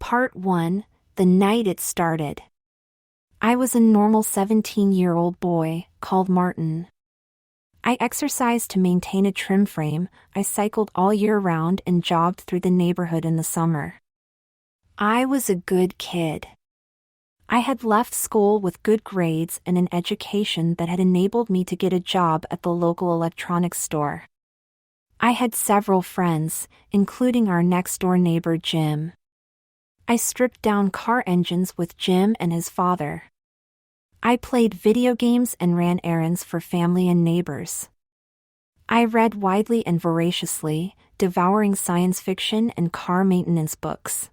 Part 1: The Night It Started. I was a normal 17-year-old boy, called Martin. I exercised to maintain a trim frame, I cycled all year round and jogged through the neighborhood in the summer. I was a good kid. I had left school with good grades and an education that had enabled me to get a job at the local electronics store. I had several friends, including our next-door neighbor Jim. I stripped down car engines with Jim and his father. I played video games and ran errands for family and neighbors. I read widely and voraciously, devouring science fiction and car maintenance books.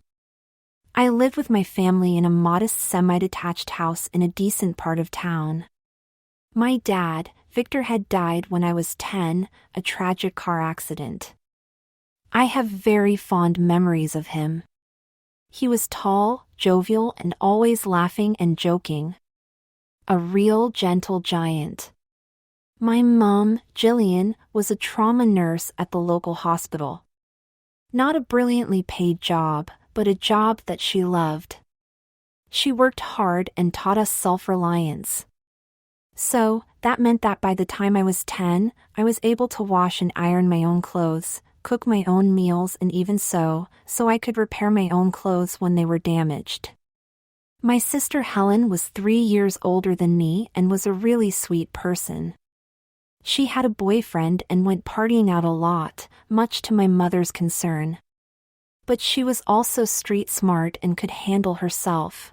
I lived with my family in a modest semi-detached house in a decent part of town. My dad, Victor, had died when I was 10, a tragic car accident. I have very fond memories of him. He was tall, jovial, and always laughing and joking. A real gentle giant. My mom, Jillian, was a trauma nurse at the local hospital. Not a brilliantly paid job, but a job that she loved. She worked hard and taught us self-reliance. So, that meant that by the time I was 10, I was able to wash and iron my own clothes, cook my own meals, and even so I could repair my own clothes when they were damaged. My sister Helen was 3 years older than me and was a really sweet person. She had a boyfriend and went partying out a lot, much to my mother's concern. But she was also street smart and could handle herself.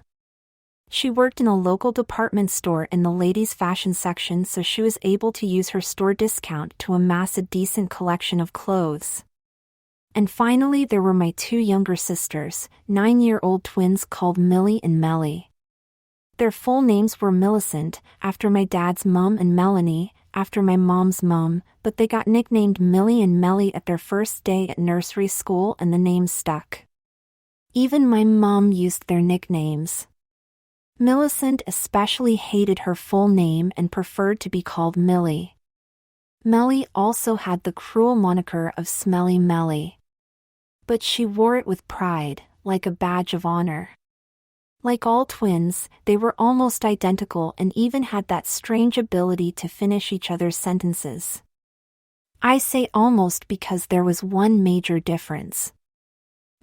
She worked in a local department store in the ladies' fashion section, so she was able to use her store discount to amass a decent collection of clothes. And finally there were my 2 younger sisters, 9-year-old twins called Millie and Mellie. Their full names were Millicent, after my dad's mom, and Melanie, after my mom's mom, but they got nicknamed Millie and Mellie at their first day at nursery school and the name stuck. Even my mom used their nicknames. Millicent especially hated her full name and preferred to be called Millie. Mellie also had the cruel moniker of Smelly Mellie. But she wore it with pride, like a badge of honor. Like all twins, they were almost identical and even had that strange ability to finish each other's sentences. I say almost because there was one major difference.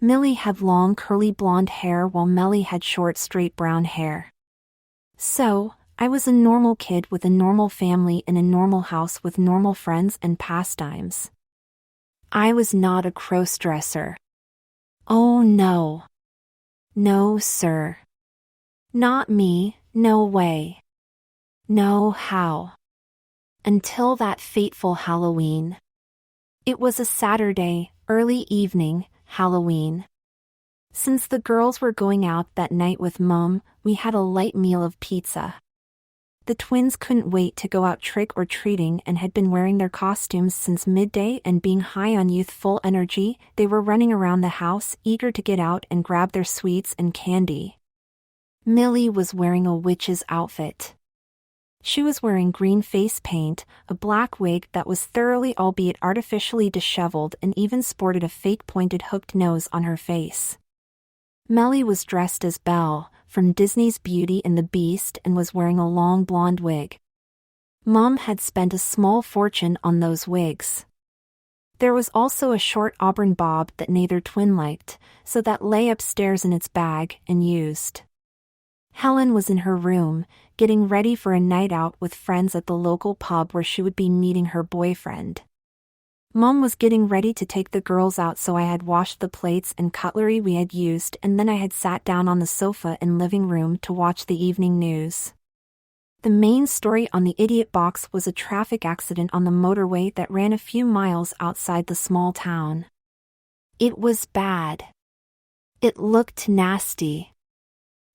Millie had long curly blonde hair while Mellie had short straight brown hair. So, I was a normal kid with a normal family in a normal house with normal friends and pastimes. I was not a crossdresser. Oh no. No, sir. Not me, no way. No how. Until that fateful Halloween. It was a Saturday, early evening, Halloween. Since the girls were going out that night with Mom, we had a light meal of pizza. The twins couldn't wait to go out trick-or-treating and had been wearing their costumes since midday, and being high on youthful energy, they were running around the house, eager to get out and grab their sweets and candy. Millie was wearing a witch's outfit. She was wearing green face paint, a black wig that was thoroughly albeit artificially disheveled, and even sported a fake pointed hooked nose on her face. Mellie was dressed as Belle, from Disney's Beauty and the Beast, and was wearing a long blonde wig. Mom had spent a small fortune on those wigs. There was also a short auburn bob that neither twin liked, so that lay upstairs in its bag and used. Helen was in her room, getting ready for a night out with friends at the local pub where she would be meeting her boyfriend. Mom was getting ready to take the girls out, so I had washed the plates and cutlery we had used, and then I had sat down on the sofa in living room to watch the evening news. The main story on the idiot box was a traffic accident on the motorway that ran a few miles outside the small town. It was bad. It looked nasty.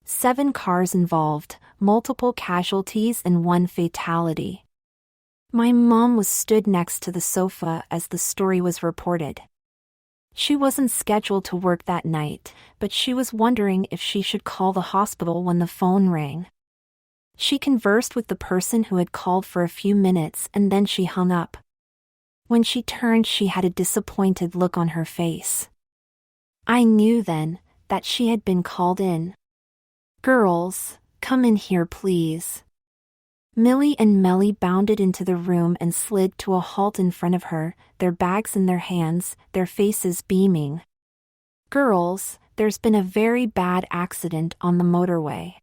7 cars involved, multiple casualties and 1 fatality. My mom was stood next to the sofa as the story was reported. She wasn't scheduled to work that night, but she was wondering if she should call the hospital when the phone rang. She conversed with the person who had called for a few minutes, and then she hung up. When she turned, she had a disappointed look on her face. I knew then that she had been called in. "Girls, come in here please." Millie and Melly bounded into the room and slid to a halt in front of her, their bags in their hands, their faces beaming. "Girls, there's been a very bad accident on the motorway.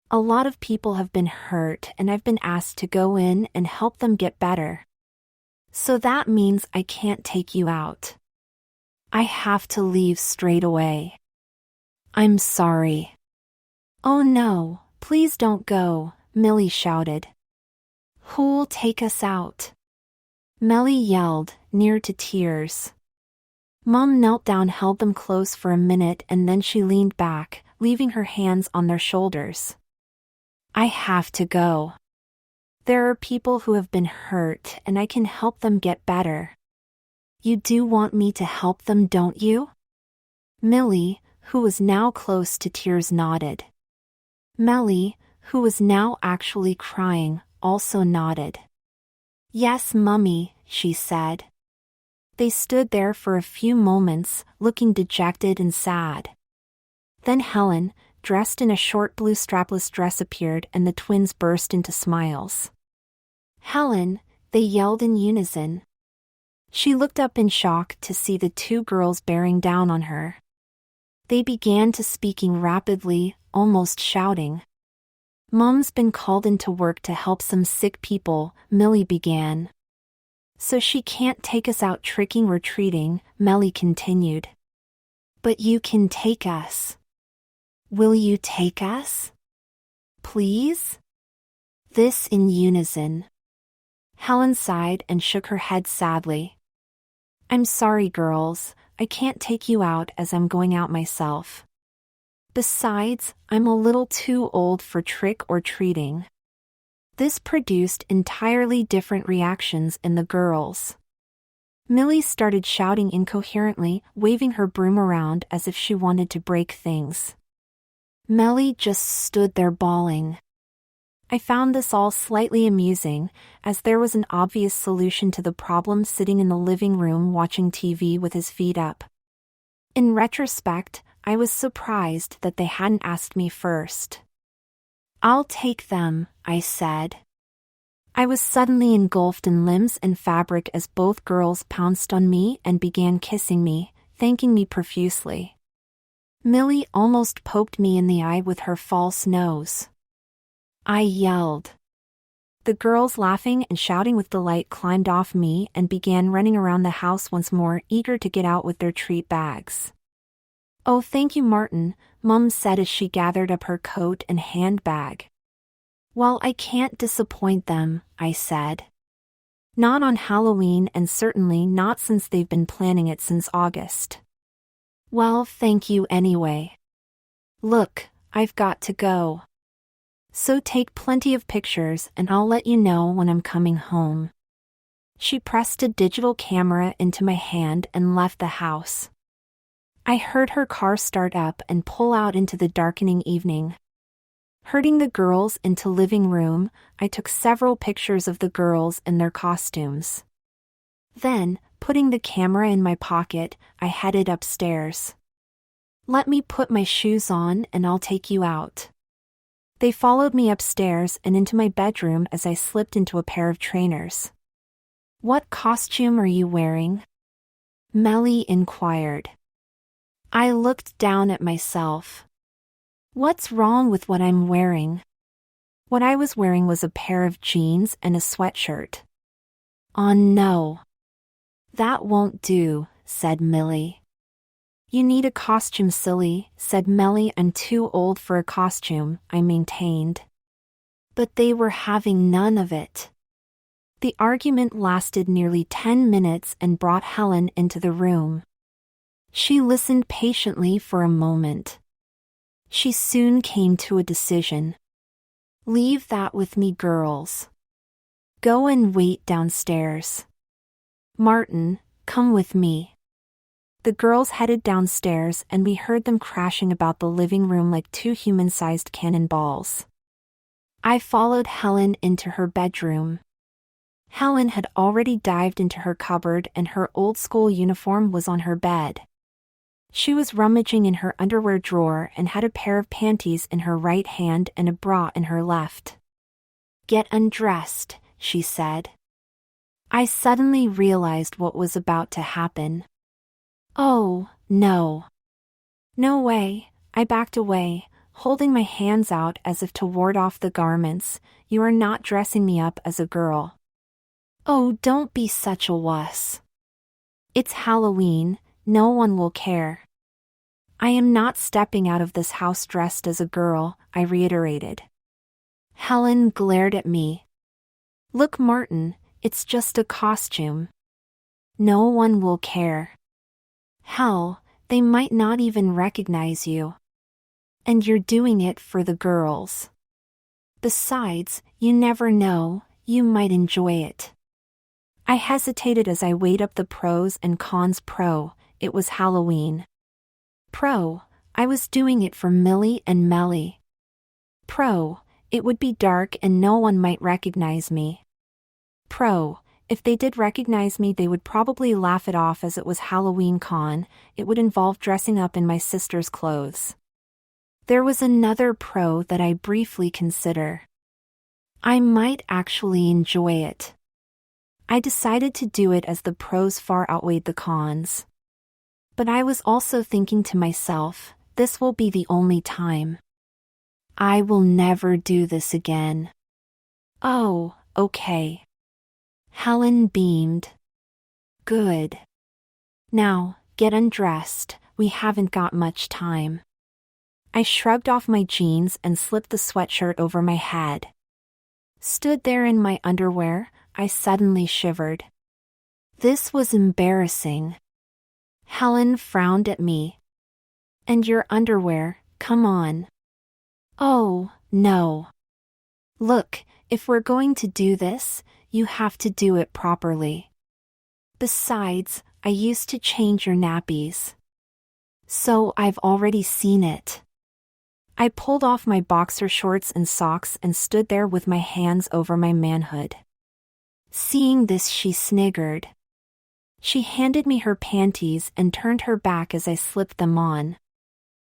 A lot of people have been hurt and I've been asked to go in and help them get better. So that means I can't take you out. I have to leave straight away. I'm sorry." "Oh no, please don't go," Millie shouted. "Who'll take us out?" Melly yelled, near to tears. Mom knelt down, held them close for a minute, and then she leaned back, leaving her hands on their shoulders. "I have to go. There are people who have been hurt and I can help them get better. You do want me to help them, don't you?" Millie, who was now close to tears, nodded. Melly, who was now actually crying, also nodded. "Yes, Mummy," she said. They stood there for a few moments, looking dejected and sad. Then Helen, dressed in a short blue strapless dress, appeared and the twins burst into smiles. "Helen," they yelled in unison. She looked up in shock to see the two girls bearing down on her. They began to speaking rapidly, almost shouting. "Mom's been called into work to help some sick people," Millie began. "So she can't take us out tricking or treating," Melly continued. "But you can take us. Will you take us? Please?" This in unison. Helen sighed and shook her head sadly. "I'm sorry, girls, I can't take you out as I'm going out myself. Besides, I'm a little too old for trick or treating." This produced entirely different reactions in the girls. Millie started shouting incoherently, waving her broom around as if she wanted to break things. Melly just stood there bawling. I found this all slightly amusing, as there was an obvious solution to the problem sitting in the living room watching TV with his feet up. In retrospect, I was surprised that they hadn't asked me first. "I'll take them," I said. I was suddenly engulfed in limbs and fabric as both girls pounced on me and began kissing me, thanking me profusely. Millie almost poked me in the eye with her false nose. I yelled. The girls, laughing and shouting with delight, climbed off me and began running around the house once more, eager to get out with their treat bags. "Oh, thank you, Martin," Mum said as she gathered up her coat and handbag. "Well, I can't disappoint them," I said. "Not on Halloween, and certainly not since they've been planning it since August." "Well, thank you anyway. Look, I've got to go. So take plenty of pictures and I'll let you know when I'm coming home." She pressed a digital camera into my hand and left the house. I heard her car start up and pull out into the darkening evening. Herding the girls into living room, I took several pictures of the girls in their costumes. Then, putting the camera in my pocket, I headed upstairs. "Let me put my shoes on and I'll take you out." They followed me upstairs and into my bedroom as I slipped into a pair of trainers. "What costume are you wearing?" Melly inquired. I looked down at myself. What's wrong with what I'm wearing? What I was wearing was a pair of jeans and a sweatshirt. "Oh no. That won't do," said Millie. "You need a costume, silly," said Melly. "I'm too old for a costume," I maintained. But they were having none of it. The argument lasted nearly 10 minutes and brought Helen into the room. She listened patiently for a moment. She soon came to a decision. "Leave that with me, girls. Go and wait downstairs. Martin, come with me." The girls headed downstairs and we heard them crashing about the living room like two human-sized cannonballs. I followed Helen into her bedroom. Helen had already dived into her cupboard and her old school uniform was on her bed. She was rummaging in her underwear drawer and had a pair of panties in her right hand and a bra in her left. "Get undressed," she said. I suddenly realized what was about to happen. Oh, no. No way. I backed away, holding my hands out as if to ward off the garments. "You are not dressing me up as a girl." "Oh, don't be such a wuss. It's Halloween, no one will care." "I am not stepping out of this house dressed as a girl," I reiterated. Helen glared at me. "Look, Martin, it's just a costume. No one will care. Hell, they might not even recognize you. And you're doing it for the girls. Besides, you never know, you might enjoy it." I hesitated as I weighed up the pros and cons. Pro, it was Halloween. Pro, I was doing it for Millie and Melly. Pro, it would be dark and no one might recognize me. Pro, if they did recognize me they would probably laugh it off as it was Halloween. Con, it would involve dressing up in my sister's clothes. There was another pro that I briefly consider. I might actually enjoy it. I decided to do it as the pros far outweighed the cons. But I was also thinking to myself, this will be the only time. I will never do this again. "Oh, okay." Helen beamed. "Good. Now, get undressed, we haven't got much time." I shrugged off my jeans and slipped the sweatshirt over my head. Stood there in my underwear, I suddenly shivered. This was embarrassing. Helen frowned at me. "And your underwear, come on." "Oh, no. Look, if we're going to do this, you have to do it properly. Besides, I used to change your nappies. So I've already seen it." I pulled off my boxer shorts and socks and stood there with my hands over my manhood. Seeing this, she sniggered. She handed me her panties and turned her back as I slipped them on.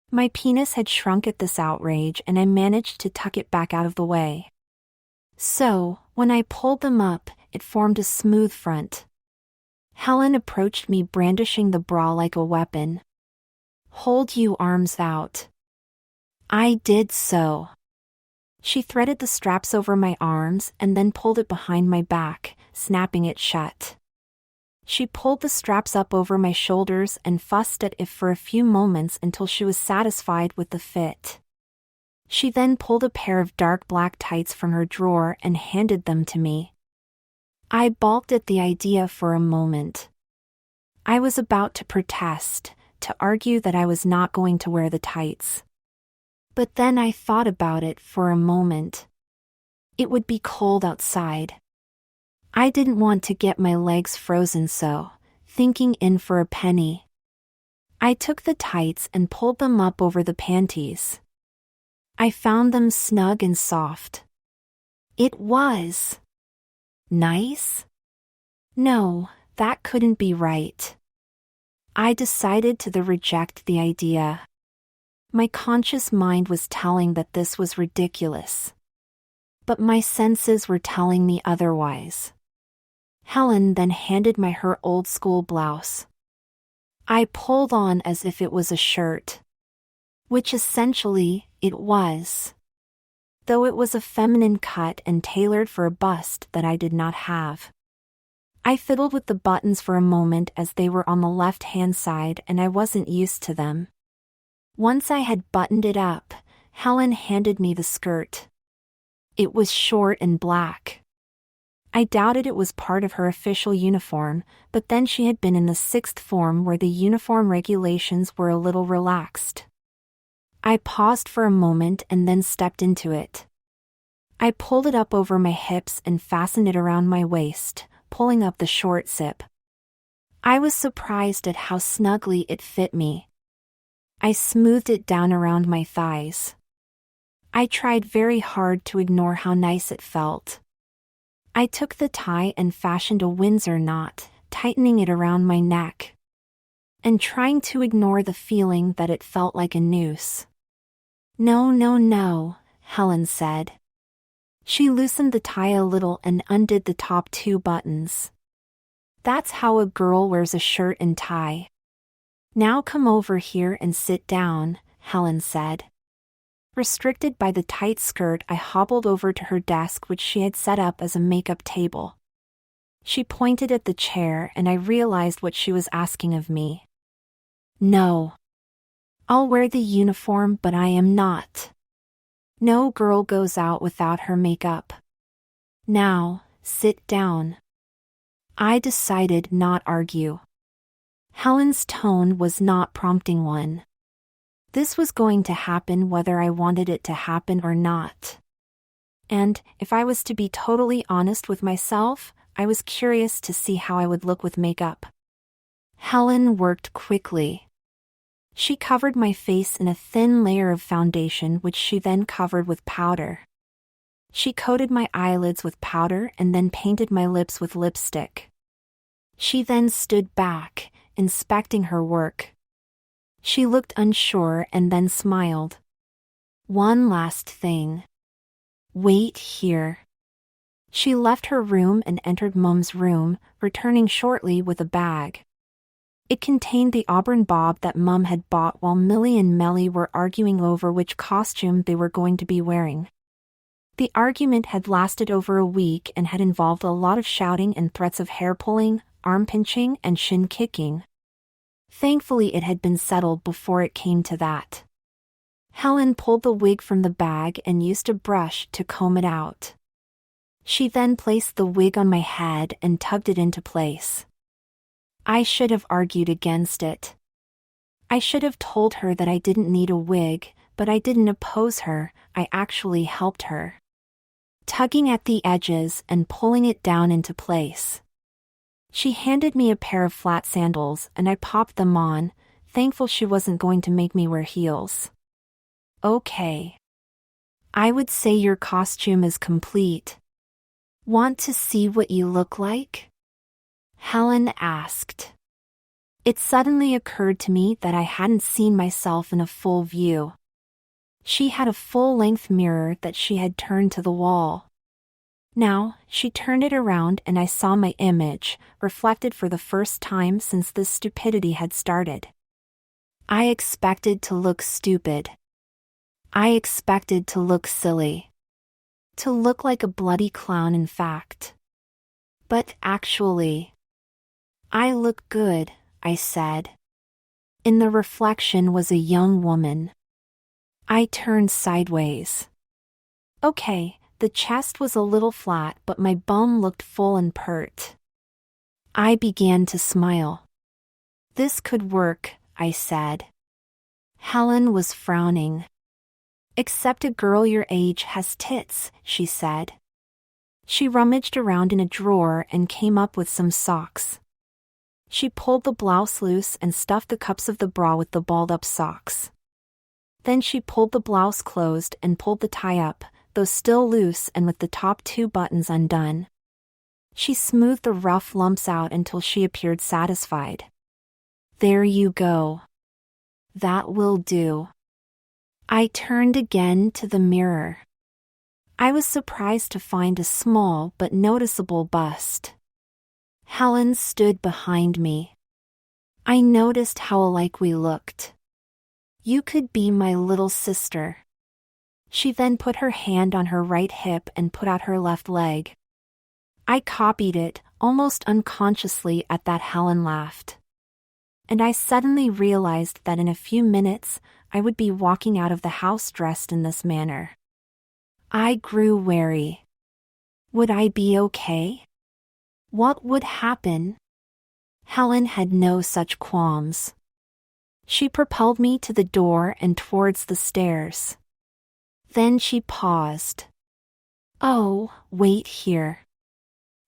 My penis had shrunk at this outrage and I managed to tuck it back out of the way. So, when I pulled them up, it formed a smooth front. Helen approached me brandishing the bra like a weapon. "Hold your arms out." I did so. She threaded the straps over my arms and then pulled it behind my back, snapping it shut. She pulled the straps up over my shoulders and fussed at it for a few moments until she was satisfied with the fit. She then pulled a pair of dark black tights from her drawer and handed them to me. I balked at the idea for a moment. I was about to protest, to argue that I was not going to wear the tights. But then I thought about it for a moment. It would be cold outside. I didn't want to get my legs frozen, so, thinking in for a penny, I took the tights and pulled them up over the panties. I found them snug and soft. It was nice? No, that couldn't be right. I decided to reject the idea. My conscious mind was telling that this was ridiculous. But my senses were telling me otherwise. Helen then handed me her old-school blouse. I pulled on as if it was a shirt. Which essentially, it was. Though it was a feminine cut and tailored for a bust that I did not have. I fiddled with the buttons for a moment as they were on the left-hand side and I wasn't used to them. Once I had buttoned it up, Helen handed me the skirt. It was short and black. I doubted it was part of her official uniform, but then she had been in the sixth form where the uniform regulations were a little relaxed. I paused for a moment and then stepped into it. I pulled it up over my hips and fastened it around my waist, pulling up the short zip. I was surprised at how snugly it fit me. I smoothed it down around my thighs. I tried very hard to ignore how nice it felt. I took the tie and fashioned a Windsor knot, tightening it around my neck. and trying to ignore the feeling that it felt like a noose. "No, no, no," Helen said. She loosened the tie a little and undid the top 2 buttons. "That's how a girl wears a shirt and tie. Now come over here and sit down," Helen said. Restricted by the tight skirt, I hobbled over to her desk, which she had set up as a makeup table. She pointed at the chair, and I realized what she was asking of me. "No. I'll wear the uniform, but I am not. No girl goes out without her makeup. Now, sit down." I decided not argue. Helen's tone was not prompting one. This was going to happen whether I wanted it to happen or not. And, if I was to be totally honest with myself, I was curious to see how I would look with makeup. Helen worked quickly. She covered my face in a thin layer of foundation, which she then covered with powder. She coated my eyelids with powder and then painted my lips with lipstick. She then stood back, inspecting her work. She looked unsure and then smiled. "One last thing. Wait here." She left her room and entered Mum's room, returning shortly with a bag. It contained the auburn bob that Mum had bought while Millie and Melly were arguing over which costume they were going to be wearing. The argument had lasted over a week and had involved a lot of shouting and threats of hair pulling, arm pinching, and shin kicking. Thankfully, it had been settled before it came to that. Helen pulled the wig from the bag and used a brush to comb it out. She then placed the wig on my head and tugged it into place. I should have argued against it. I should have told her that I didn't need a wig, but I didn't oppose her, I actually helped her. Tugging at the edges and pulling it down into place. She handed me a pair of flat sandals and I popped them on, thankful she wasn't going to make me wear heels. "Okay. I would say your costume is complete. Want to see what you look like?" Helen asked. It suddenly occurred to me that I hadn't seen myself in a full view. She had a full-length mirror that she had turned to the wall. Now, she turned it around and I saw my image, reflected for the first time since this stupidity had started. I expected to look stupid. I expected to look silly. To look like a bloody clown, in fact. But actually, "I look good," I said. In the reflection was a young woman. I turned sideways. Okay, the chest was a little flat, but my bum looked full and pert. I began to smile. "This could work," I said. Helen was frowning. "Except a girl your age has tits," she said. She rummaged around in a drawer and came up with some socks. She pulled the blouse loose and stuffed the cups of the bra with the balled-up socks. Then she pulled the blouse closed and pulled the tie up, though still loose and with the top 2 buttons undone. She smoothed the rough lumps out until she appeared satisfied. "There you go. That will do." I turned again to the mirror. I was surprised to find a small but noticeable bust. Helen stood behind me. I noticed how alike we looked. "You could be my little sister." She then put her hand on her right hip and put out her left leg. I copied it, almost unconsciously. At that, Helen laughed. And I suddenly realized that in a few minutes, I would be walking out of the house dressed in this manner. I grew wary. Would I be okay? What would happen? Helen had no such qualms. She propelled me to the door and towards the stairs. Then she paused. "Oh, wait here."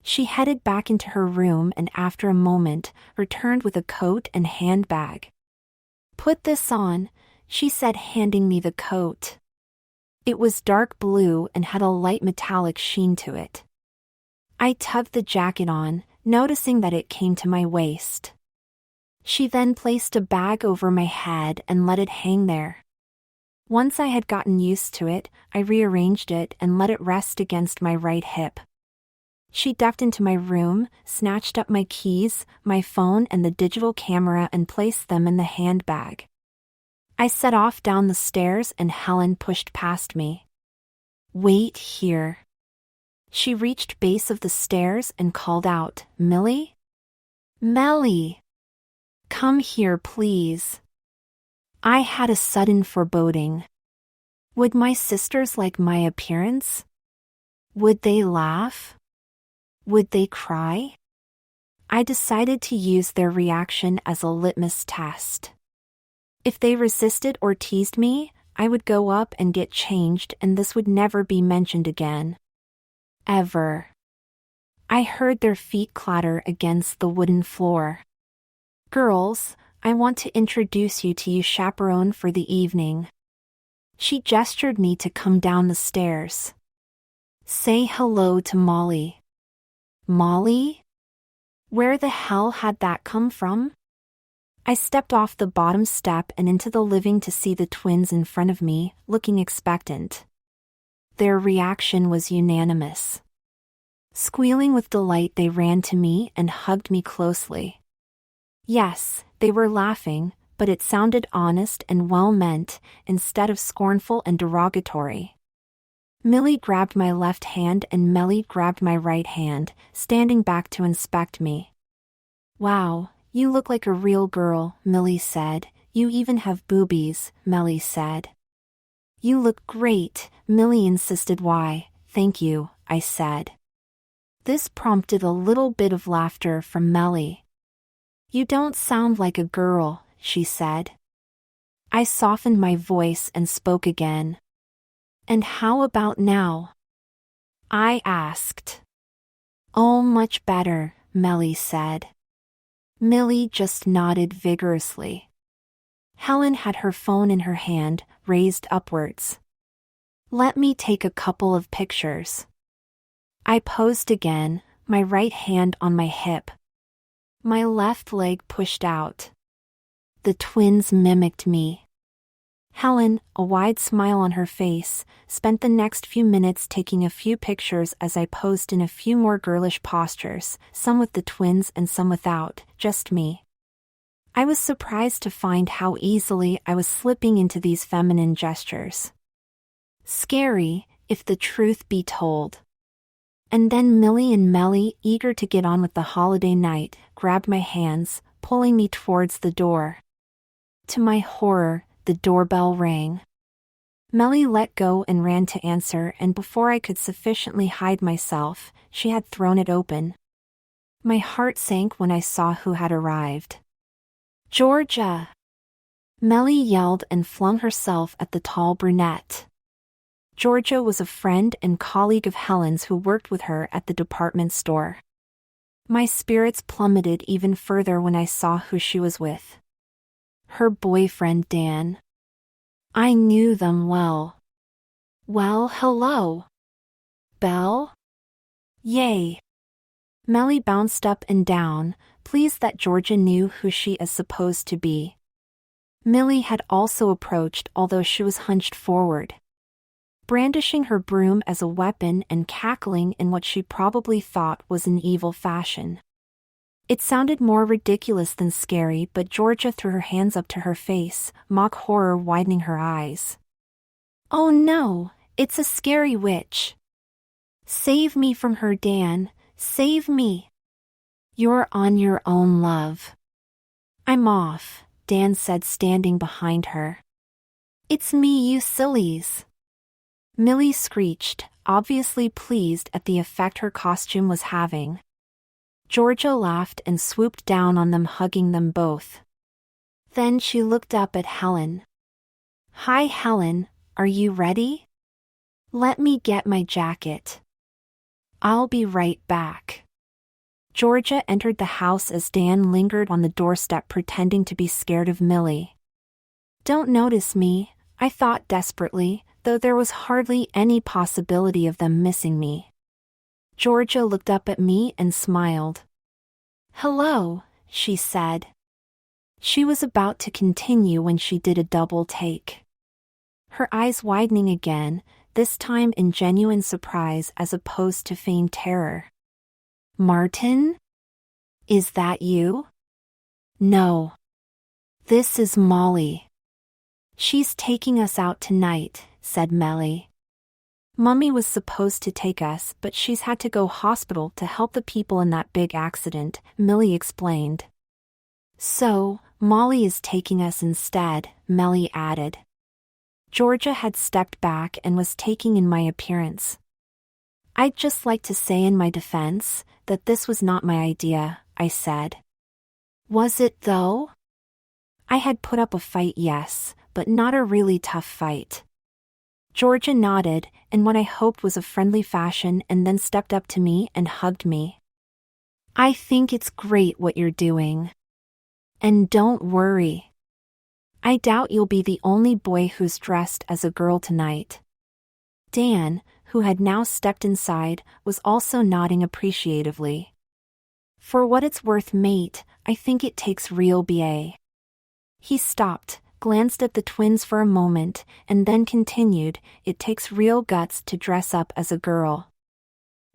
She headed back into her room and after a moment, returned with a coat and handbag. "Put this on," she said, handing me the coat. It was dark blue and had a light metallic sheen to it. I tugged the jacket on, noticing that it came to my waist. She then placed a bag over my head and let it hang there. Once I had gotten used to it, I rearranged it and let it rest against my right hip. She ducked into my room, snatched up my keys, my phone and the digital camera and placed them in the handbag. I set off down the stairs and Helen pushed past me. "Wait here." She reached base of the stairs and called out, "Millie? Mellie! Come here, please." I had a sudden foreboding. Would my sisters like my appearance? Would they laugh? Would they cry? I decided to use their reaction as a litmus test. If they resisted or teased me, I would go up and get changed and this would never be mentioned again. Ever. I heard their feet clatter against the wooden floor. "Girls, I want to introduce you to your chaperone for the evening." She gestured me to come down the stairs. "Say hello to Molly." Molly? Where the hell had that come from? I stepped off the bottom step and into the living to see the twins in front of me, looking expectant. Their reaction was unanimous. Squealing with delight, they ran to me and hugged me closely. Yes, they were laughing, but it sounded honest and well-meant, instead of scornful and derogatory. Millie grabbed my left hand and Mellie grabbed my right hand, standing back to inspect me. "Wow, you look like a real girl," Millie said. "You even have boobies," Mellie said. "You look great," Millie insisted. "Why, thank you," I said. This prompted a little bit of laughter from Mellie. "You don't sound like a girl," she said. I softened my voice and spoke again. "And how about now?" I asked. "Oh, much better," Mellie said. Millie just nodded vigorously. Helen had her phone in her hand, raised upwards. "Let me take a couple of pictures." I posed again, my right hand on my hip. My left leg pushed out. The twins mimicked me. Helen, a wide smile on her face, spent the next few minutes taking a few pictures as I posed in a few more girlish postures, some with the twins and some without, just me. I was surprised to find how easily I was slipping into these feminine gestures. Scary, if the truth be told. And then Millie and Mellie, eager to get on with the holiday night, grabbed my hands, pulling me towards the door. To my horror, the doorbell rang. Mellie let go and ran to answer, and before I could sufficiently hide myself, she had thrown it open. My heart sank when I saw who had arrived. "Georgia!" Mellie yelled and flung herself at the tall brunette. Georgia was a friend and colleague of Helen's who worked with her at the department store. My spirits plummeted even further when I saw who she was with. Her boyfriend Dan. I knew them well. "Well, hello. Belle?" "Yay." Mellie bounced up and down, pleased that Georgia knew who she is supposed to be. Millie had also approached, although she was hunched forward, brandishing her broom as a weapon and cackling in what she probably thought was an evil fashion. It sounded more ridiculous than scary, but Georgia threw her hands up to her face, mock horror widening her eyes. "Oh no, it's a scary witch. Save me from her, Dan, save me." "You're on your own, love." "I'm off," Dan said, standing behind her. "It's me, you sillies." Millie screeched, obviously pleased at the effect her costume was having. Georgia laughed and swooped down on them, hugging them both. Then she looked up at Helen. "Hi, Helen, are you ready? Let me get my jacket. I'll be right back." Georgia entered the house as Dan lingered on the doorstep, pretending to be scared of Millie. "Don't notice me," I thought desperately, though there was hardly any possibility of them missing me. Georgia looked up at me and smiled. "Hello," she said. She was about to continue when she did a double take. Her eyes widening again, this time in genuine surprise as opposed to feigned terror. Martin? Is that you? No. This is Molly. She's taking us out tonight, said Melly. Mummy was supposed to take us, but she's had to go hospital to help the people in that big accident, Millie explained. So, Molly is taking us instead, Melly added. Georgia had stepped back and was taking in my appearance. I'd just like to say in my defense that this was not my idea, I said. Was it though? I had put up a fight, yes, but not a really tough fight. Georgia nodded in what I hoped was a friendly fashion and then stepped up to me and hugged me. I think it's great what you're doing. And don't worry. I doubt you'll be the only boy who's dressed as a girl tonight. Dan, who had now stepped inside, was also nodding appreciatively. For what it's worth, mate, I think it takes real BA. He stopped, glanced at the twins for a moment, and then continued, it takes real guts to dress up as a girl.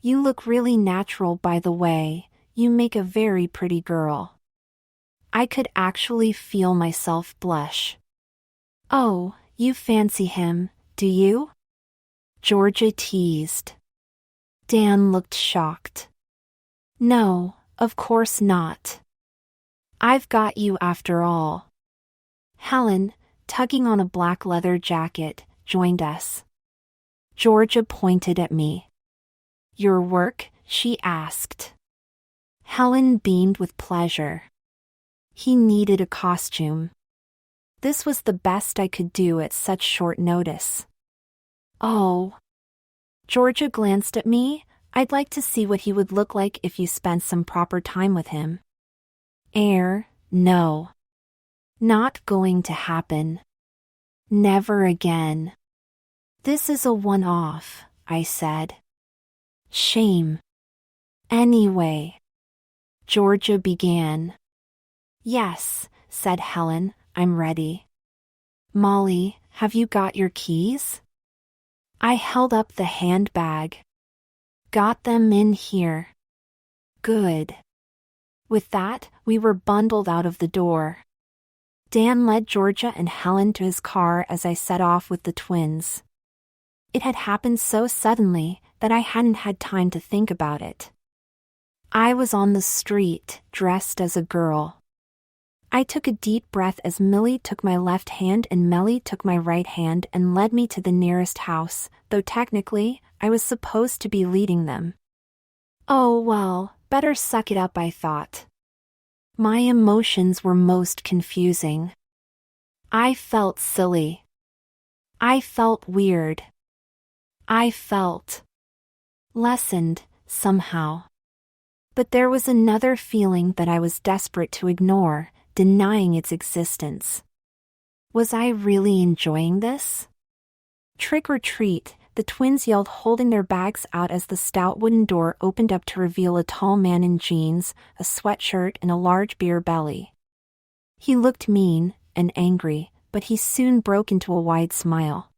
You look really natural, by the way. You make a very pretty girl. I could actually feel myself blush. Oh, you fancy him, do you? Georgia teased. Dan looked shocked. No, of course not. I've got you after all. Helen, tugging on a black leather jacket, joined us. Georgia pointed at me. Your work? She asked. Helen beamed with pleasure. He needed a costume. This was the best I could do at such short notice. Oh. Georgia glanced at me. I'd like to see what he would look like if you spent some proper time with him. No. Not going to happen. Never again. This is a one-off, I said. Shame. Anyway. Georgia began. Yes, said Helen, I'm ready. Molly, have you got your keys? I held up the handbag. Got them in here. Good. With that, we were bundled out of the door. Dan led Georgia and Helen to his car as I set off with the twins. It had happened so suddenly that I hadn't had time to think about it. I was on the street, dressed as a girl. I took a deep breath as Millie took my left hand and Melly took my right hand and led me to the nearest house, though technically, I was supposed to be leading them. Oh well, better suck it up, I thought. My emotions were most confusing. I felt silly. I felt weird. I felt lessened, somehow. But there was another feeling that I was desperate to ignore, denying its existence. Was I really enjoying this? Trick or treat, the twins yelled, holding their bags out as the stout wooden door opened up to reveal a tall man in jeans, a sweatshirt and a large beer belly. He looked mean and angry, but he soon broke into a wide smile.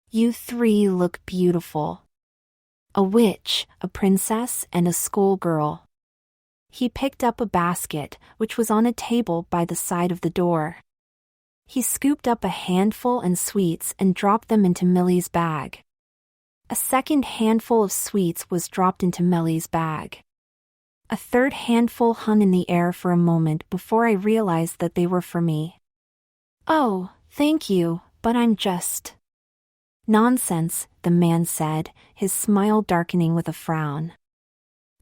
You three look beautiful. A witch, a princess, and a schoolgirl. He picked up a basket, which was on a table by the side of the door. He scooped up a handful and sweets and dropped them into Millie's bag. A second handful of sweets was dropped into Millie's bag. A third handful hung in the air for a moment before I realized that they were for me. Oh, thank you, but I'm just... Nonsense, the man said, his smile darkening with a frown.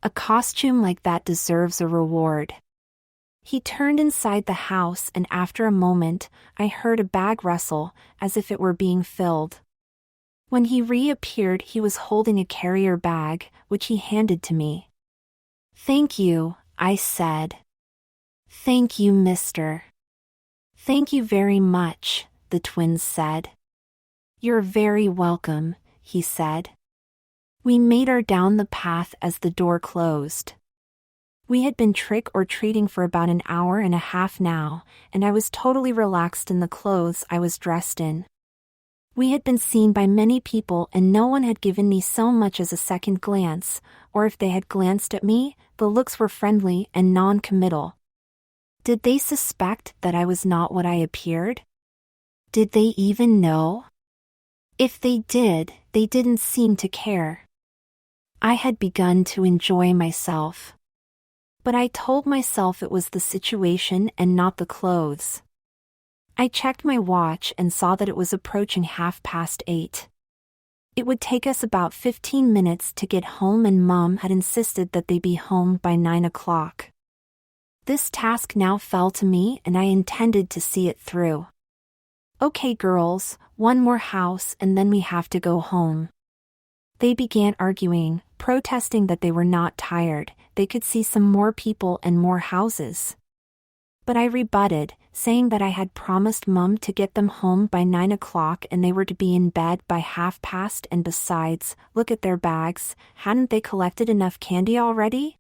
A costume like that deserves a reward. He turned inside the house and after a moment, I heard a bag rustle, as if it were being filled. When he reappeared, he was holding a carrier bag, which he handed to me. Thank you, I said. Thank you, mister. Thank you very much, the twins said. You're very welcome, he said. We made our down the path as the door closed. We had been trick-or-treating for about an hour and a half now, and I was totally relaxed in the clothes I was dressed in. We had been seen by many people and no one had given me so much as a second glance, or if they had glanced at me, the looks were friendly and non-committal. Did they suspect that I was not what I appeared? Did they even know? If they did, they didn't seem to care. I had begun to enjoy myself. But I told myself it was the situation and not the clothes. I checked my watch and saw that it was approaching 8:30. It would take us about 15 minutes to get home and Mom had insisted that they be home by 9 o'clock. This task now fell to me and I intended to see it through. Okay girls, one more house and then we have to go home. They began arguing, protesting that they were not tired, they could see some more people and more houses. But I rebutted, saying that I had promised Mum to get them home by 9 o'clock and they were to be in bed by 8:30 and besides, look at their bags, hadn't they collected enough candy already?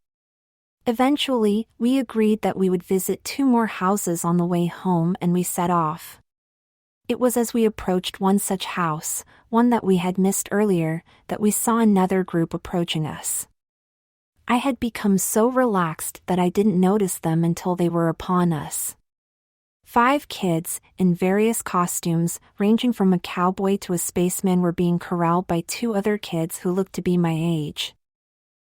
Eventually, we agreed that we would visit 2 more houses on the way home and we set off. It was as we approached one such house, one that we had missed earlier, that we saw another group approaching us. I had become so relaxed that I didn't notice them until they were upon us. 5 kids, in various costumes, ranging from a cowboy to a spaceman, were being corralled by 2 other kids who looked to be my age.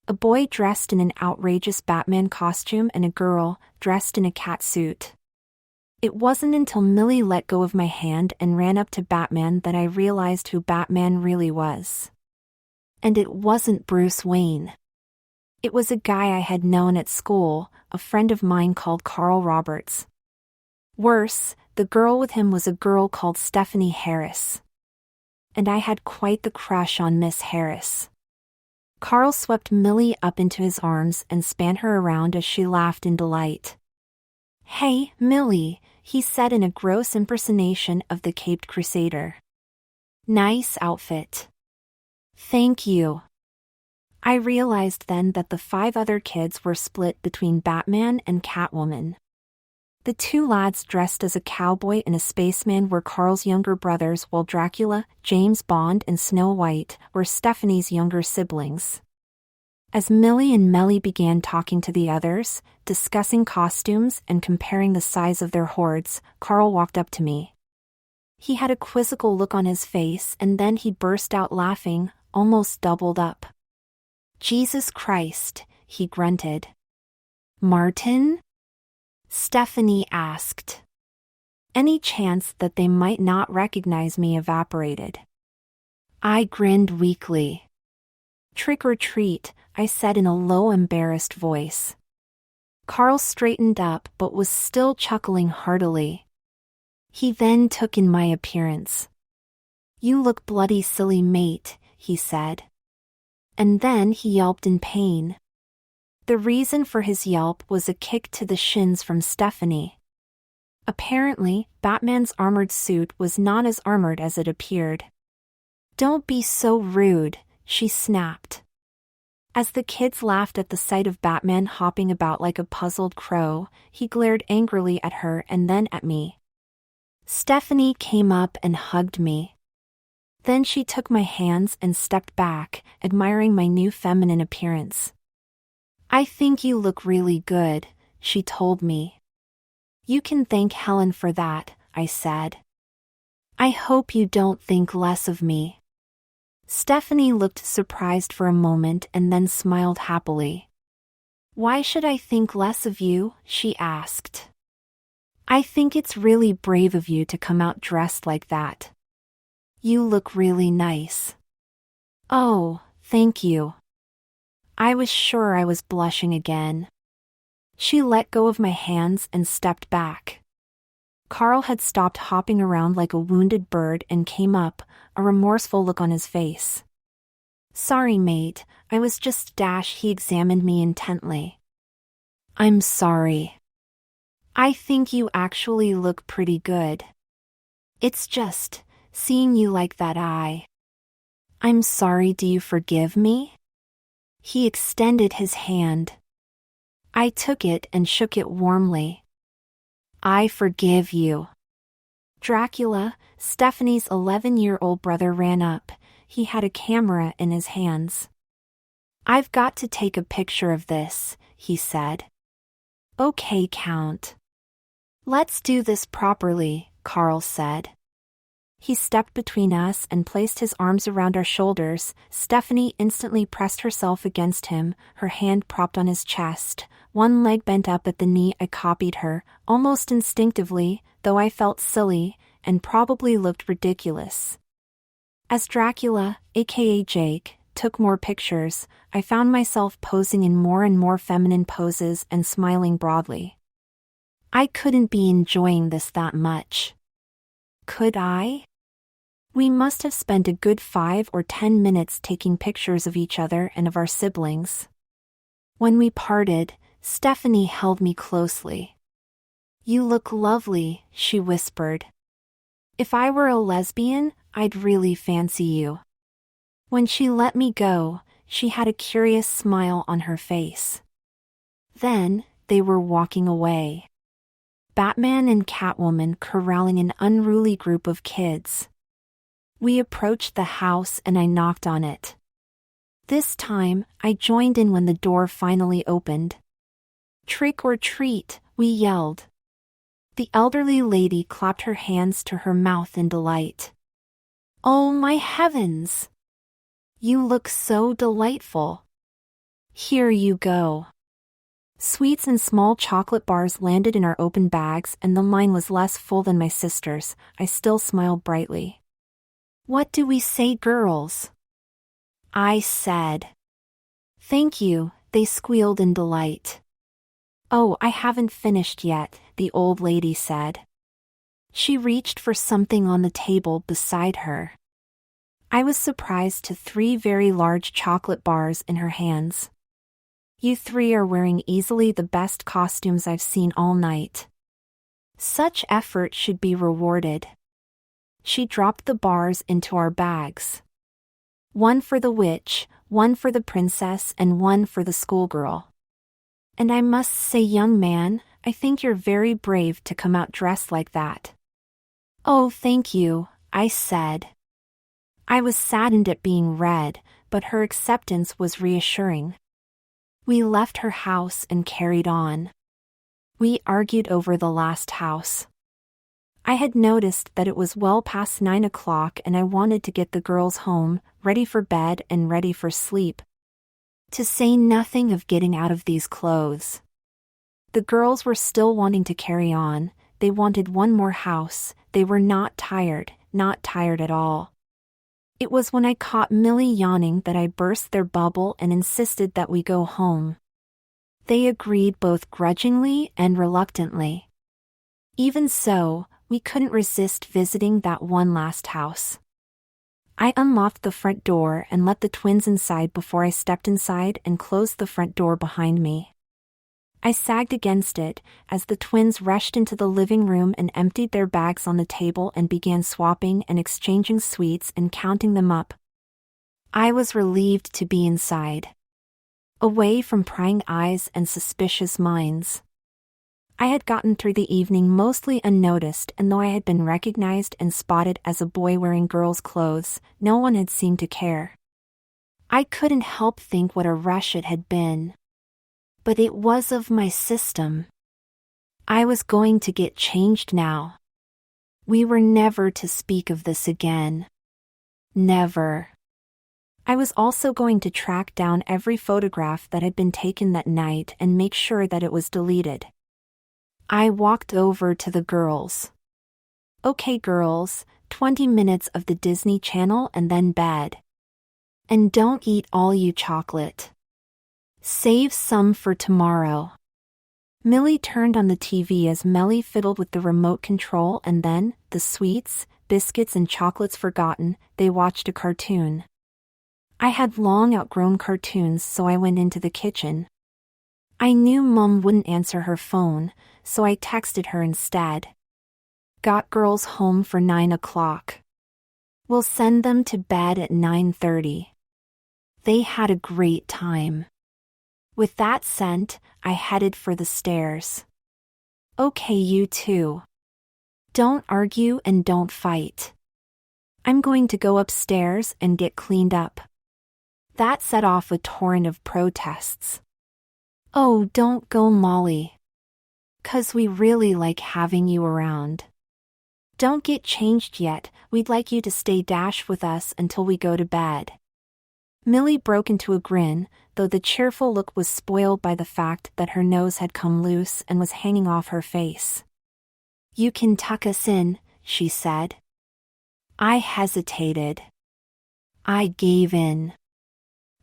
A boy dressed in an outrageous Batman costume and a girl, dressed in a cat suit. It wasn't until Millie let go of my hand and ran up to Batman that I realized who Batman really was. And it wasn't Bruce Wayne. It was a guy I had known at school, a friend of mine called Carl Roberts. Worse, the girl with him was a girl called Stephanie Harris. And I had quite the crush on Miss Harris. Carl swept Millie up into his arms and span her around as she laughed in delight. "Hey, Millie," he said in a gross impersonation of the Caped Crusader. "Nice outfit." "Thank you." I realized then that the 5 other kids were split between Batman and Catwoman. The 2 lads dressed as a cowboy and a spaceman were Carl's younger brothers, while Dracula, James Bond and Snow White were Stephanie's younger siblings. As Millie and Melly began talking to the others, discussing costumes and comparing the size of their hoards, Carl walked up to me. He had a quizzical look on his face and then he burst out laughing, almost doubled up. "Jesus Christ," he grunted. "Martin?" Stephanie asked. Any chance that they might not recognize me evaporated. I grinned weakly. "Trick or treat," I said in a low, embarrassed voice. Carl straightened up but was still chuckling heartily. He then took in my appearance. "You look bloody silly, mate," he said. And then he yelped in pain. The reason for his yelp was a kick to the shins from Stephanie. Apparently, Batman's armored suit was not as armored as it appeared. "Don't be so rude," she snapped. As the kids laughed at the sight of Batman hopping about like a puzzled crow, he glared angrily at her and then at me. Stephanie came up and hugged me. Then she took my hands and stepped back, admiring my new feminine appearance. "I think you look really good," she told me. "You can thank Helen for that," I said. "I hope you don't think less of me." Stephanie looked surprised for a moment and then smiled happily. "Why should I think less of you?" she asked. "I think it's really brave of you to come out dressed like that. You look really nice." "Oh, thank you." I was sure I was blushing again. She let go of my hands and stepped back. Carl had stopped hopping around like a wounded bird and came up, a remorseful look on his face. "Sorry, mate, I was just dash." He examined me intently. "I'm sorry. I think you actually look pretty good. It's just, seeing you like that I'm sorry, do you forgive me?" He extended his hand. I took it and shook it warmly. I forgive you. Dracula, Stephanie's 11-year-old brother, ran up. He had a camera in his hands. I've got to take a picture of this, he said. Okay, Count. Let's do this properly, Carl said. He stepped between us and placed his arms around our shoulders. Stephanie instantly pressed herself against him, her hand propped on his chest, one leg bent up at the knee. I copied her, almost instinctively, though I felt silly, and probably looked ridiculous. As Dracula, aka Jake, took more pictures, I found myself posing in more and more feminine poses and smiling broadly. I couldn't be enjoying this that much. Could I? We must have spent a good 5 or 10 minutes taking pictures of each other and of our siblings. When we parted, Stephanie held me closely. You look lovely, she whispered. If I were a lesbian, I'd really fancy you. When she let me go, she had a curious smile on her face. Then, they were walking away. Batman and Catwoman corralling an unruly group of kids. We approached the house and I knocked on it. This time, I joined in when the door finally opened. Trick or treat, we yelled. The elderly lady clapped her hands to her mouth in delight. Oh my heavens! You look so delightful. Here you go. Sweets and small chocolate bars landed in our open bags and the line was less full than my sister's. I still smiled brightly. What do we say, girls? I said. Thank you, they squealed in delight. Oh, I haven't finished yet, the old lady said. She reached for something on the table beside her. I was surprised to 3 very large chocolate bars in her hands. You 3 are wearing easily the best costumes I've seen all night. Such effort should be rewarded. She dropped the bars into our bags. 1 for the witch, 1 for the princess, and 1 for the schoolgirl. And I must say, young man, I think you're very brave to come out dressed like that. Oh, thank you, I said. I was saddened at being read, but her acceptance was reassuring. We left her house and carried on. We argued over the last house. I had noticed that it was well past 9 o'clock and I wanted to get the girls home, ready for bed and ready for sleep. To say nothing of getting out of these clothes. The girls were still wanting to carry on, they wanted one more house, they were not tired at all. It was when I caught Millie yawning that I burst their bubble and insisted that we go home. They agreed both grudgingly and reluctantly. Even so, we couldn't resist visiting that one last house. I unlocked the front door and let the twins inside before I stepped inside and closed the front door behind me. I sagged against it as the twins rushed into the living room and emptied their bags on the table and began swapping and exchanging sweets and counting them up. I was relieved to be inside. Away from prying eyes and suspicious minds. I had gotten through the evening mostly unnoticed, and though I had been recognized and spotted as a boy wearing girls' clothes, no one had seemed to care. I couldn't help think what a rush it had been. But it was of my system. I was going to get changed now. We were never to speak of this again. Never. I was also going to track down every photograph that had been taken that night and make sure that it was deleted. I walked over to the girls. Okay, girls, 20 minutes of the Disney Channel and then bed. And don't eat all you chocolate. Save some for tomorrow. Millie turned on the TV as Melly fiddled with the remote control, and then, the sweets, biscuits and chocolates forgotten, they watched a cartoon. I had long outgrown cartoons, so I went into the kitchen. I knew Mom wouldn't answer her phone, so I texted her instead. Got girls home for 9 o'clock. We'll send them to bed at 9:30. They had a great time. With that scent, I headed for the stairs. Okay, you two. Don't argue and don't fight. I'm going to go upstairs and get cleaned up. That set off a torrent of protests. Oh, don't go, Molly. 'Cause we really like having you around. Don't get changed yet, we'd like you to stay with us until we go to bed. Millie broke into a grin, though the cheerful look was spoiled by the fact that her nose had come loose and was hanging off her face. You can tuck us in, she said. I hesitated. I gave in.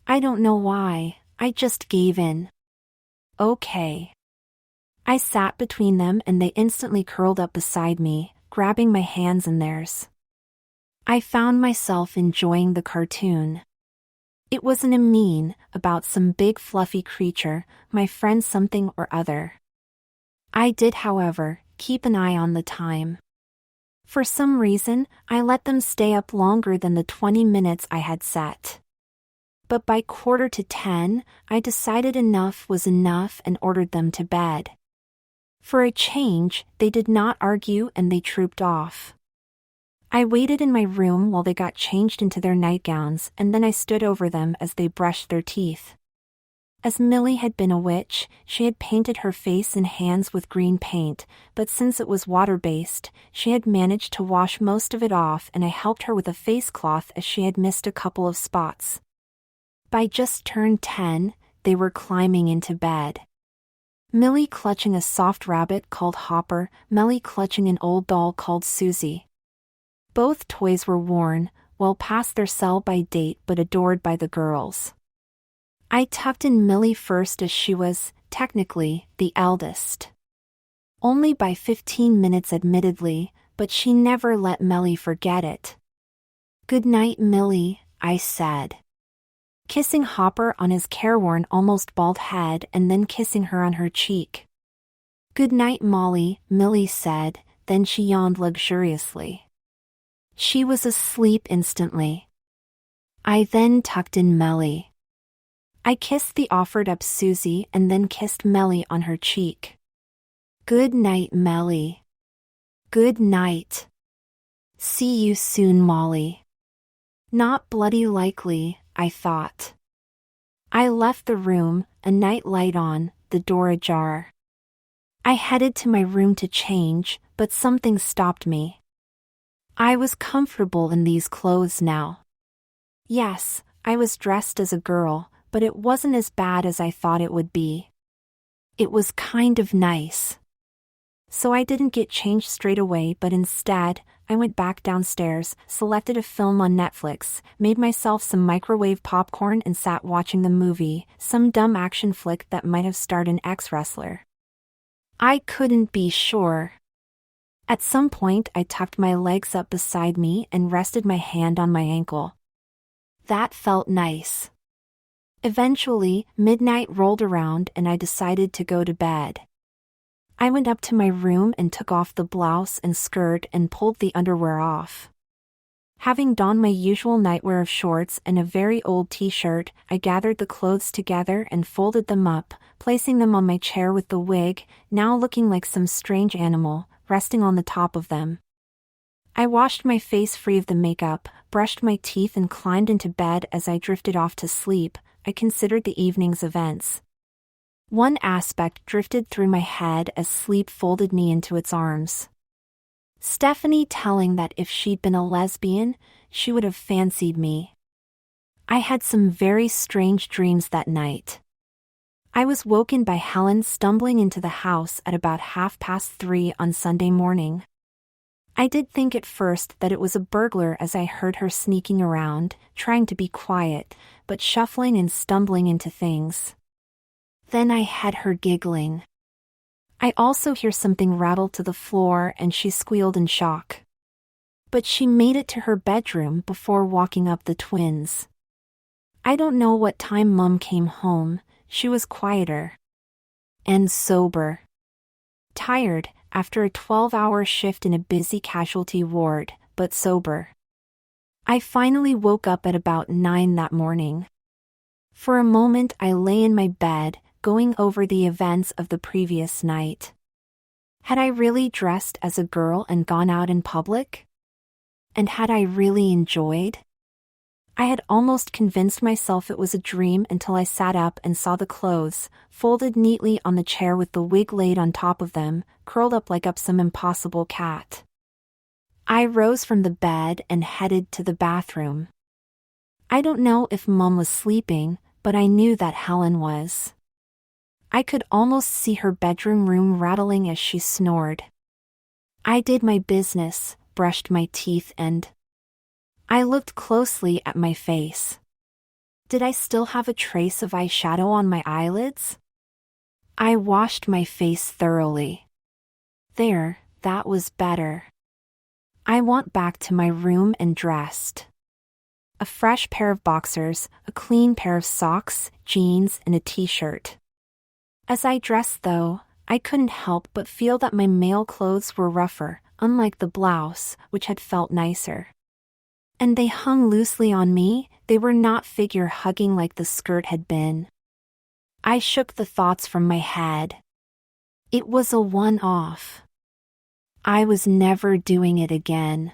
I don't know why, I just gave in. Okay. I sat between them and they instantly curled up beside me, grabbing my hands in theirs. I found myself enjoying the cartoon. It wasn't a mean, about some big fluffy creature, my friend something or other. I did, however, keep an eye on the time. For some reason, I let them stay up longer than the 20 minutes I had set. But by 9:45, I decided enough was enough and ordered them to bed. For a change, they did not argue and they trooped off. I waited in my room while they got changed into their nightgowns and then I stood over them as they brushed their teeth. As Millie had been a witch, she had painted her face and hands with green paint, but since it was water-based, she had managed to wash most of it off and I helped her with a face cloth as she had missed a couple of spots. By just turned 10, they were climbing into bed. Millie clutching a soft rabbit called Hopper, Melly clutching an old doll called Susie. Both toys were worn, well past their sell-by date but adored by the girls. I tucked in Millie first as she was, technically, the eldest. Only by 15 minutes admittedly, but she never let Millie forget it. Good night, Millie, I said. Kissing Hopper on his careworn almost bald head and then kissing her on her cheek. Good night, Molly, Millie said, then she yawned luxuriously. She was asleep instantly. I then tucked in Millie. I kissed the offered-up Susie and then kissed Millie on her cheek. Good night, Millie. Good night. See you soon, Molly. Not bloody likely, I thought. I left the room, a night light on, the door ajar. I headed to my room to change, but something stopped me. I was comfortable in these clothes now. Yes, I was dressed as a girl, but it wasn't as bad as I thought it would be. It was kind of nice. So I didn't get changed straight away, but instead, I went back downstairs, selected a film on Netflix, made myself some microwave popcorn and sat watching the movie, some dumb action flick that might have starred an ex-wrestler. I couldn't be sure. At some point I tucked my legs up beside me and rested my hand on my ankle. That felt nice. Eventually, midnight rolled around and I decided to go to bed. I went up to my room and took off the blouse and skirt and pulled the underwear off. Having donned my usual nightwear of shorts and a very old t-shirt, I gathered the clothes together and folded them up, placing them on my chair with the wig, now looking like some strange animal, resting on the top of them. I washed my face free of the makeup, brushed my teeth and climbed into bed. As I drifted off to sleep, I considered the evening's events. One aspect drifted through my head as sleep folded me into its arms. Stephanie telling that if she'd been a lesbian, she would have fancied me. I had some very strange dreams that night. I was woken by Helen stumbling into the house at about 3:30 on Sunday morning. I did think at first that it was a burglar as I heard her sneaking around, trying to be quiet, but shuffling and stumbling into things. Then I had her giggling. I also hear something rattle to the floor and she squealed in shock. But she made it to her bedroom before walking up the twins. I don't know what time Mum came home, she was quieter. And sober. Tired, after a 12-hour shift in a busy casualty ward, but sober. I finally woke up at about 9 that morning. For a moment I lay in my bed, going over the events of the previous night. Had I really dressed as a girl and gone out in public? And had I really enjoyed? I had almost convinced myself it was a dream until I sat up and saw the clothes, folded neatly on the chair with the wig laid on top of them, curled up like some impossible cat. I rose from the bed and headed to the bathroom. I don't know if Mom was sleeping, but I knew that Helen was. I could almost see her bedroom room rattling as she snored. I did my business, brushed my teeth and I looked closely at my face. Did I still have a trace of eyeshadow on my eyelids? I washed my face thoroughly. There, that was better. I went back to my room and dressed. A fresh pair of boxers, a clean pair of socks, jeans, and a t-shirt. As I dressed though, I couldn't help but feel that my male clothes were rougher, unlike the blouse, which had felt nicer. And they hung loosely on me, they were not figure-hugging like the skirt had been. I shook the thoughts from my head. It was a one-off. I was never doing it again.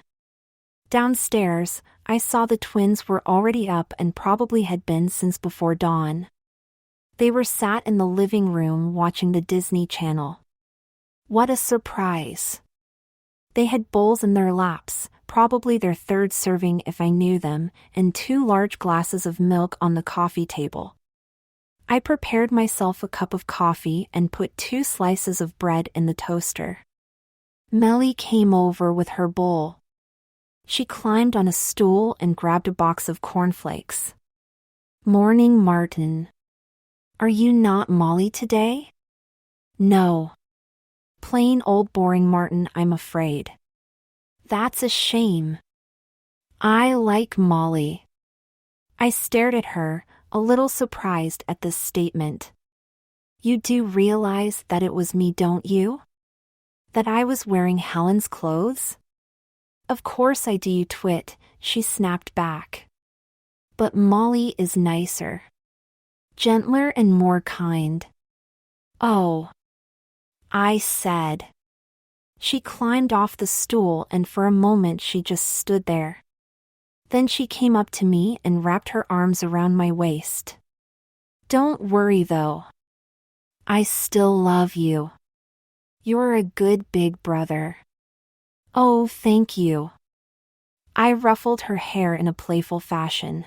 Downstairs, I saw the twins were already up and probably had been since before dawn. They were sat in the living room watching the Disney Channel. What a surprise! They had bowls in their laps, probably their third serving if I knew them, and 2 large glasses of milk on the coffee table. I prepared myself a cup of coffee and put 2 slices of bread in the toaster. Melly came over with her bowl. She climbed on a stool and grabbed a box of cornflakes. "Morning, Martin. Are you not Molly today?" "No. Plain old boring Martin, I'm afraid." "That's a shame. I like Molly." I stared at her, a little surprised at this statement. "You do realize that it was me, don't you? That I was wearing Helen's clothes?" "Of course I do, you twit," she snapped back. "But Molly is nicer. Gentler and more kind." "Oh," I said. She climbed off the stool and for a moment she just stood there. Then she came up to me and wrapped her arms around my waist. "Don't worry though. I still love you. You're a good big brother." "Oh, thank you." I ruffled her hair in a playful fashion.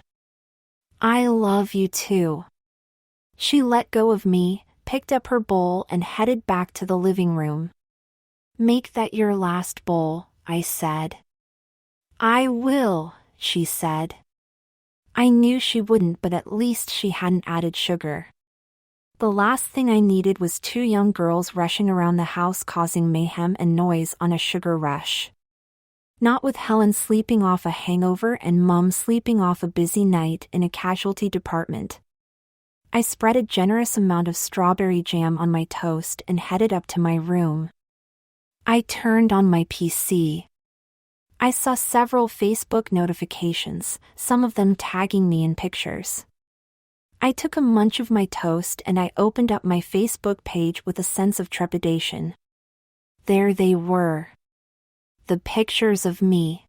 "I love you too." She let go of me, picked up her bowl and headed back to the living room. "Make that your last bowl," I said. "I will," she said. I knew she wouldn't, but at least she hadn't added sugar. The last thing I needed was 2 young girls rushing around the house causing mayhem and noise on a sugar rush. Not with Helen sleeping off a hangover and Mum sleeping off a busy night in a casualty department. I spread a generous amount of strawberry jam on my toast and headed up to my room. I turned on my PC. I saw several Facebook notifications, some of them tagging me in pictures. I took a munch of my toast and I opened up my Facebook page with a sense of trepidation. There they were. The pictures of me.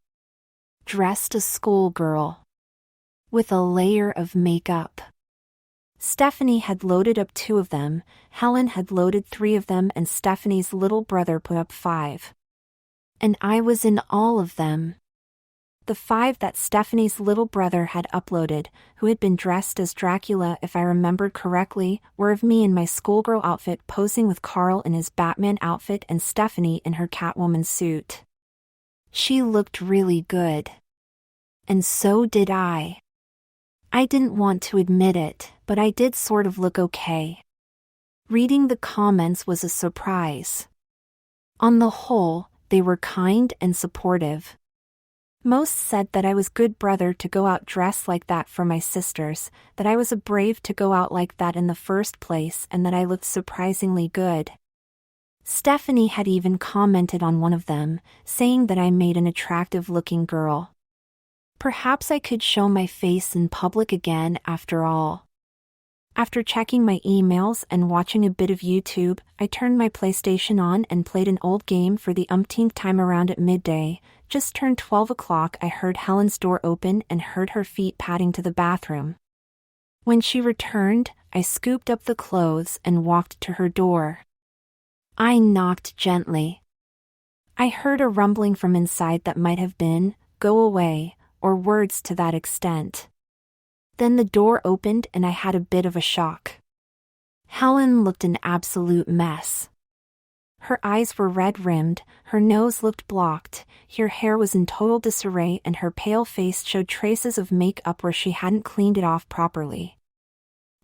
Dressed a schoolgirl. With a layer of makeup. Stephanie had loaded up 2 of them, Helen had loaded 3 of them, and Stephanie's little brother put up 5. And I was in all of them. The 5 that Stephanie's little brother had uploaded, who had been dressed as Dracula if I remembered correctly, were of me in my schoolgirl outfit posing with Carl in his Batman outfit and Stephanie in her Catwoman suit. She looked really good. And so did I. I didn't want to admit it, but I did sort of look okay. Reading the comments was a surprise. On the whole, they were kind and supportive. Most said that I was good brother to go out dressed like that for my sisters, that I was a brave to go out like that in the first place, and that I looked surprisingly good. Stephanie had even commented on one of them, saying that I made an attractive-looking girl. Perhaps I could show my face in public again after all. After checking my emails and watching a bit of YouTube, I turned my PlayStation on and played an old game for the umpteenth time. Around at midday, just turned 12 o'clock, I heard Helen's door open and heard her feet padding to the bathroom. When she returned, I scooped up the clothes and walked to her door. I knocked gently. I heard a rumbling from inside that might have been, "Go away," or words to that extent. Then the door opened and I had a bit of a shock. Helen looked an absolute mess. Her eyes were red-rimmed, her nose looked blocked, her hair was in total disarray, and her pale face showed traces of makeup where she hadn't cleaned it off properly.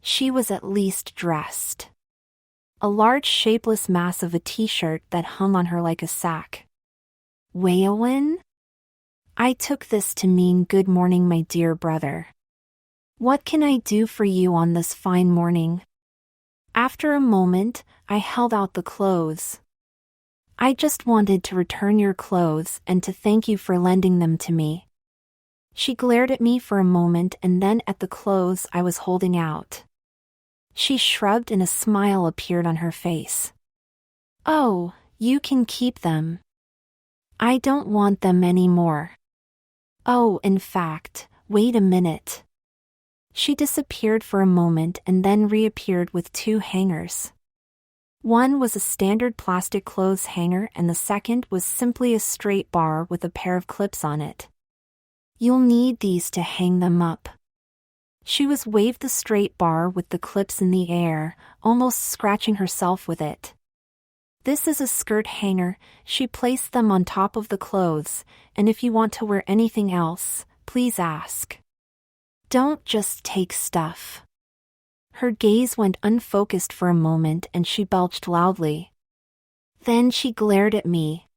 She was at least dressed. A large shapeless mass of a t-shirt that hung on her like a sack. "Waylon?" I took this to mean "Good morning, my dear brother. What can I do for you on this fine morning?" After a moment, I held out the clothes. "I just wanted to return your clothes and to thank you for lending them to me." She glared at me for a moment and then at the clothes I was holding out. She shrugged and a smile appeared on her face. "Oh, you can keep them. I don't want them anymore. Oh, in fact, wait a minute." She disappeared for a moment and then reappeared with two hangers. One was a standard plastic clothes hanger and the second was simply a straight bar with a pair of clips on it. "You'll need these to hang them up." She waved the straight bar with the clips in the air, almost scratching herself with it. "This is a skirt hanger," she placed them on top of the clothes, "and if you want to wear anything else, please ask. Don't just take stuff." Her gaze went unfocused for a moment and she belched loudly. Then she glared at me.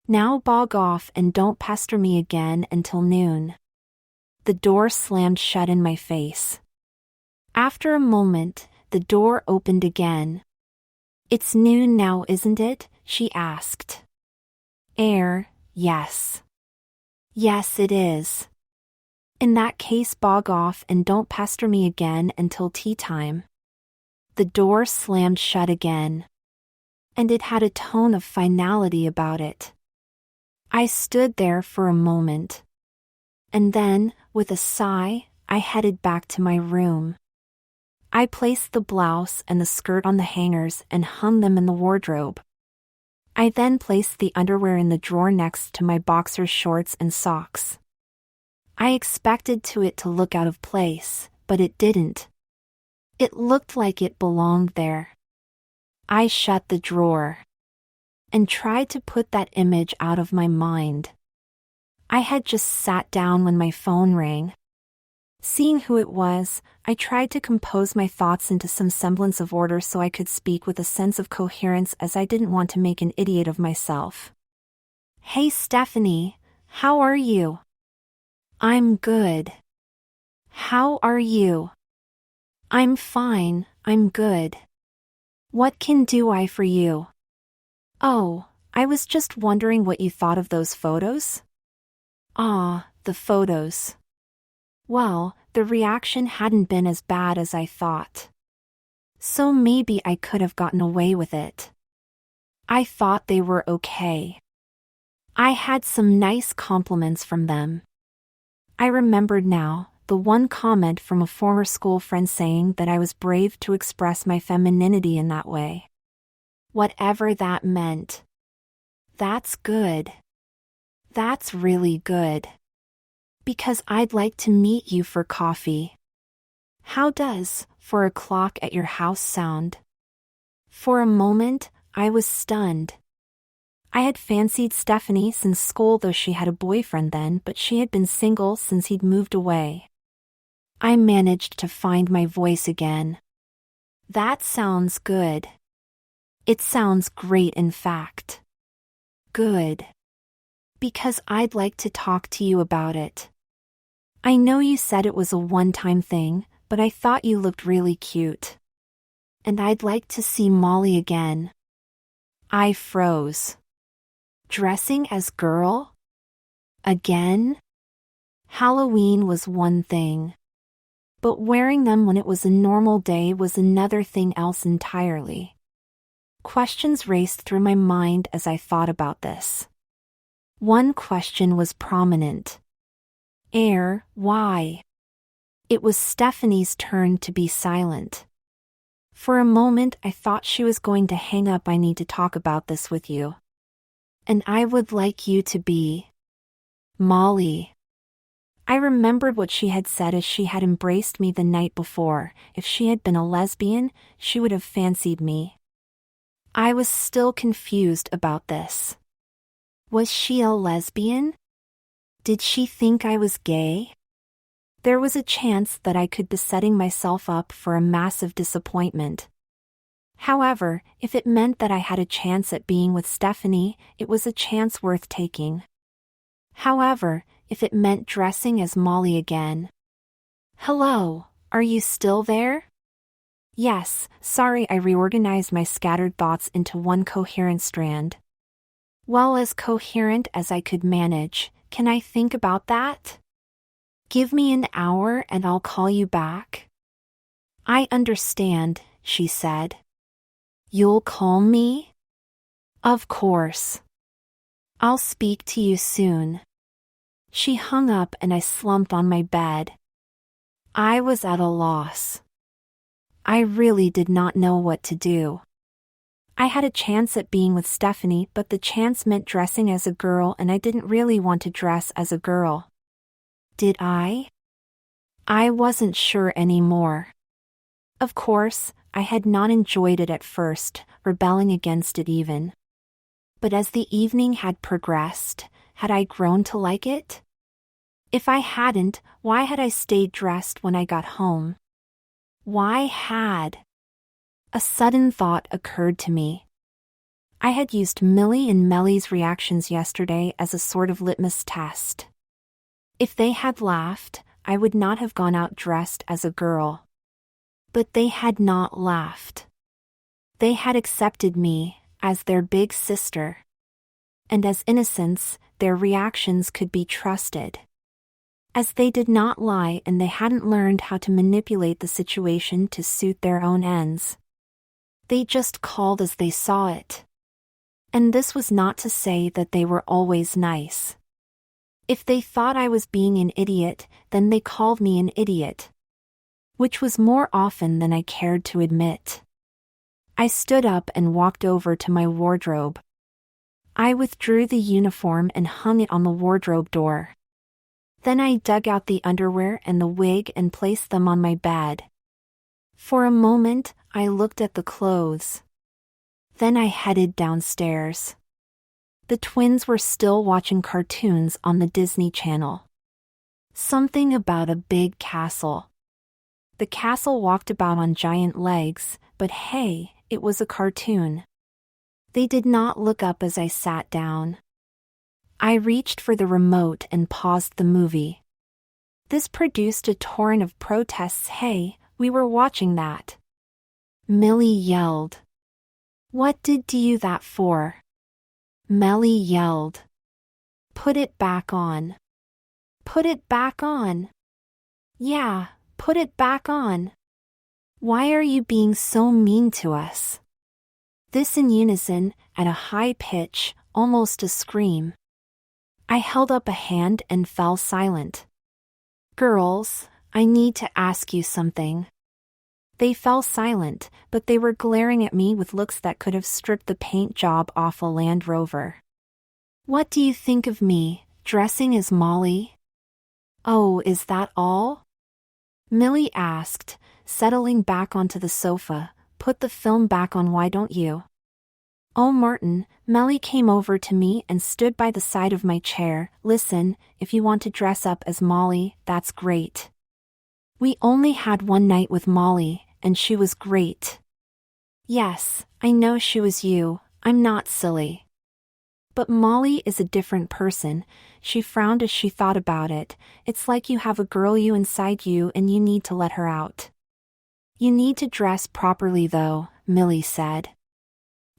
"Now bog off and don't pester me again until noon." The door slammed shut in my face. After a moment, the door opened again. "It's noon now, isn't it?" she asked. Yes. "Yes, it is. In that case, bog off and don't pester me again until tea time." The door slammed shut again. And it had a tone of finality about it. I stood there for a moment. And then, with a sigh, I headed back to my room. I placed the blouse and the skirt on the hangers and hung them in the wardrobe. I then placed the underwear in the drawer next to my boxer shorts and socks. I expected it to look out of place, but it didn't. It looked like it belonged there. I shut the drawer and tried to put that image out of my mind. I had just sat down when my phone rang. Seeing who it was, I tried to compose my thoughts into some semblance of order so I could speak with a sense of coherence, as I didn't want to make an idiot of myself. "Hey Stephanie, how are you?" "I'm good. How are you?" "I'm fine, I'm good. What can do I for you?" "Oh, I was just wondering what you thought of those photos." "Ah, the photos. Well, the reaction hadn't been as bad as I thought. So maybe I could have gotten away with it. I thought they were okay. I had some nice compliments from them." I remembered now, the one comment from a former school friend saying that I was brave to express my femininity in that way. Whatever that meant. That's good. That's really good. Because I'd like to meet you for coffee. How does 4 o'clock at your house sound? For a moment, I was stunned. I had fancied Stephanie since school, though she had a boyfriend then, but she had been single since he'd moved away. I managed to find my voice again. "That sounds good. It sounds great, in fact. Good. Because I'd like to talk to you about it. I know you said it was a one-time thing, but I thought you looked really cute. And I'd like to see Molly again." I froze. Dressing as girl? Again? Halloween was one thing. But wearing them when it was a normal day was another thing else entirely. Questions raced through my mind as I thought about this. One question was prominent. Why? It was Stephanie's turn to be silent. For a moment I thought she was going to hang up. I need to talk about this with you. And I would like you to be Molly. I remembered what she had said as she had embraced me the night before. If she had been a lesbian, she would have fancied me. I was still confused about this. Was she a lesbian? Did she think I was gay? There was a chance that I could be setting myself up for a massive disappointment. However, if it meant that I had a chance at being with Stephanie, it was a chance worth taking. However, if it meant dressing as Molly again. Hello, are you still there? Yes, sorry, I reorganized my scattered thoughts into one coherent strand. Well, as coherent as I could manage. Can I think about that? Give me an hour and I'll call you back. I understand, she said. You'll call me? Of course. I'll speak to you soon. She hung up and I slumped on my bed. I was at a loss. I really did not know what to do. I had a chance at being with Stephanie, but the chance meant dressing as a girl and I didn't really want to dress as a girl. Did I? I wasn't sure anymore. Of course, I had not enjoyed it at first, rebelling against it even. But as the evening had progressed, had I grown to like it? If I hadn't, why had I stayed dressed when I got home? Why had? A sudden thought occurred to me. I had used Millie and Mellie's reactions yesterday as a sort of litmus test. If they had laughed, I would not have gone out dressed as a girl. But they had not laughed. They had accepted me as their big sister. And as innocents, their reactions could be trusted. As they did not lie and they hadn't learned how to manipulate the situation to suit their own ends. They just called as they saw it. And this was not to say that they were always nice. If they thought I was being an idiot, then they called me an idiot. Which was more often than I cared to admit. I stood up and walked over to my wardrobe. I withdrew the uniform and hung it on the wardrobe door. Then I dug out the underwear and the wig and placed them on my bed. For a moment, I looked at the clothes. Then I headed downstairs. The twins were still watching cartoons on the Disney Channel. Something about a big castle. The castle walked about on giant legs, but hey, it was a cartoon. They did not look up as I sat down. I reached for the remote and paused the movie. This produced a torrent of protests. Hey, we were watching that. Millie yelled. What did you that for? Melly yelled. Put it back on. Put it back on. Yeah, put it back on. Why are you being so mean to us? This in unison, at a high pitch, almost a scream. I held up a hand and fell silent. Girls, I need to ask you something. They fell silent, but they were glaring at me with looks that could have stripped the paint job off a Land Rover. What do you think of me, dressing as Molly? Oh, is that all? Millie asked, settling back onto the sofa. Put the film back on, why don't you? Oh, Martin, Melly came over to me and stood by the side of my chair. Listen, if you want to dress up as Molly, that's great. We only had one night with Molly, and she was great. Yes, I know she was you, I'm not silly. But Molly is a different person. She frowned as she thought about it. It's like you have a girl you inside you and you need to let her out. You need to dress properly though, Millie said.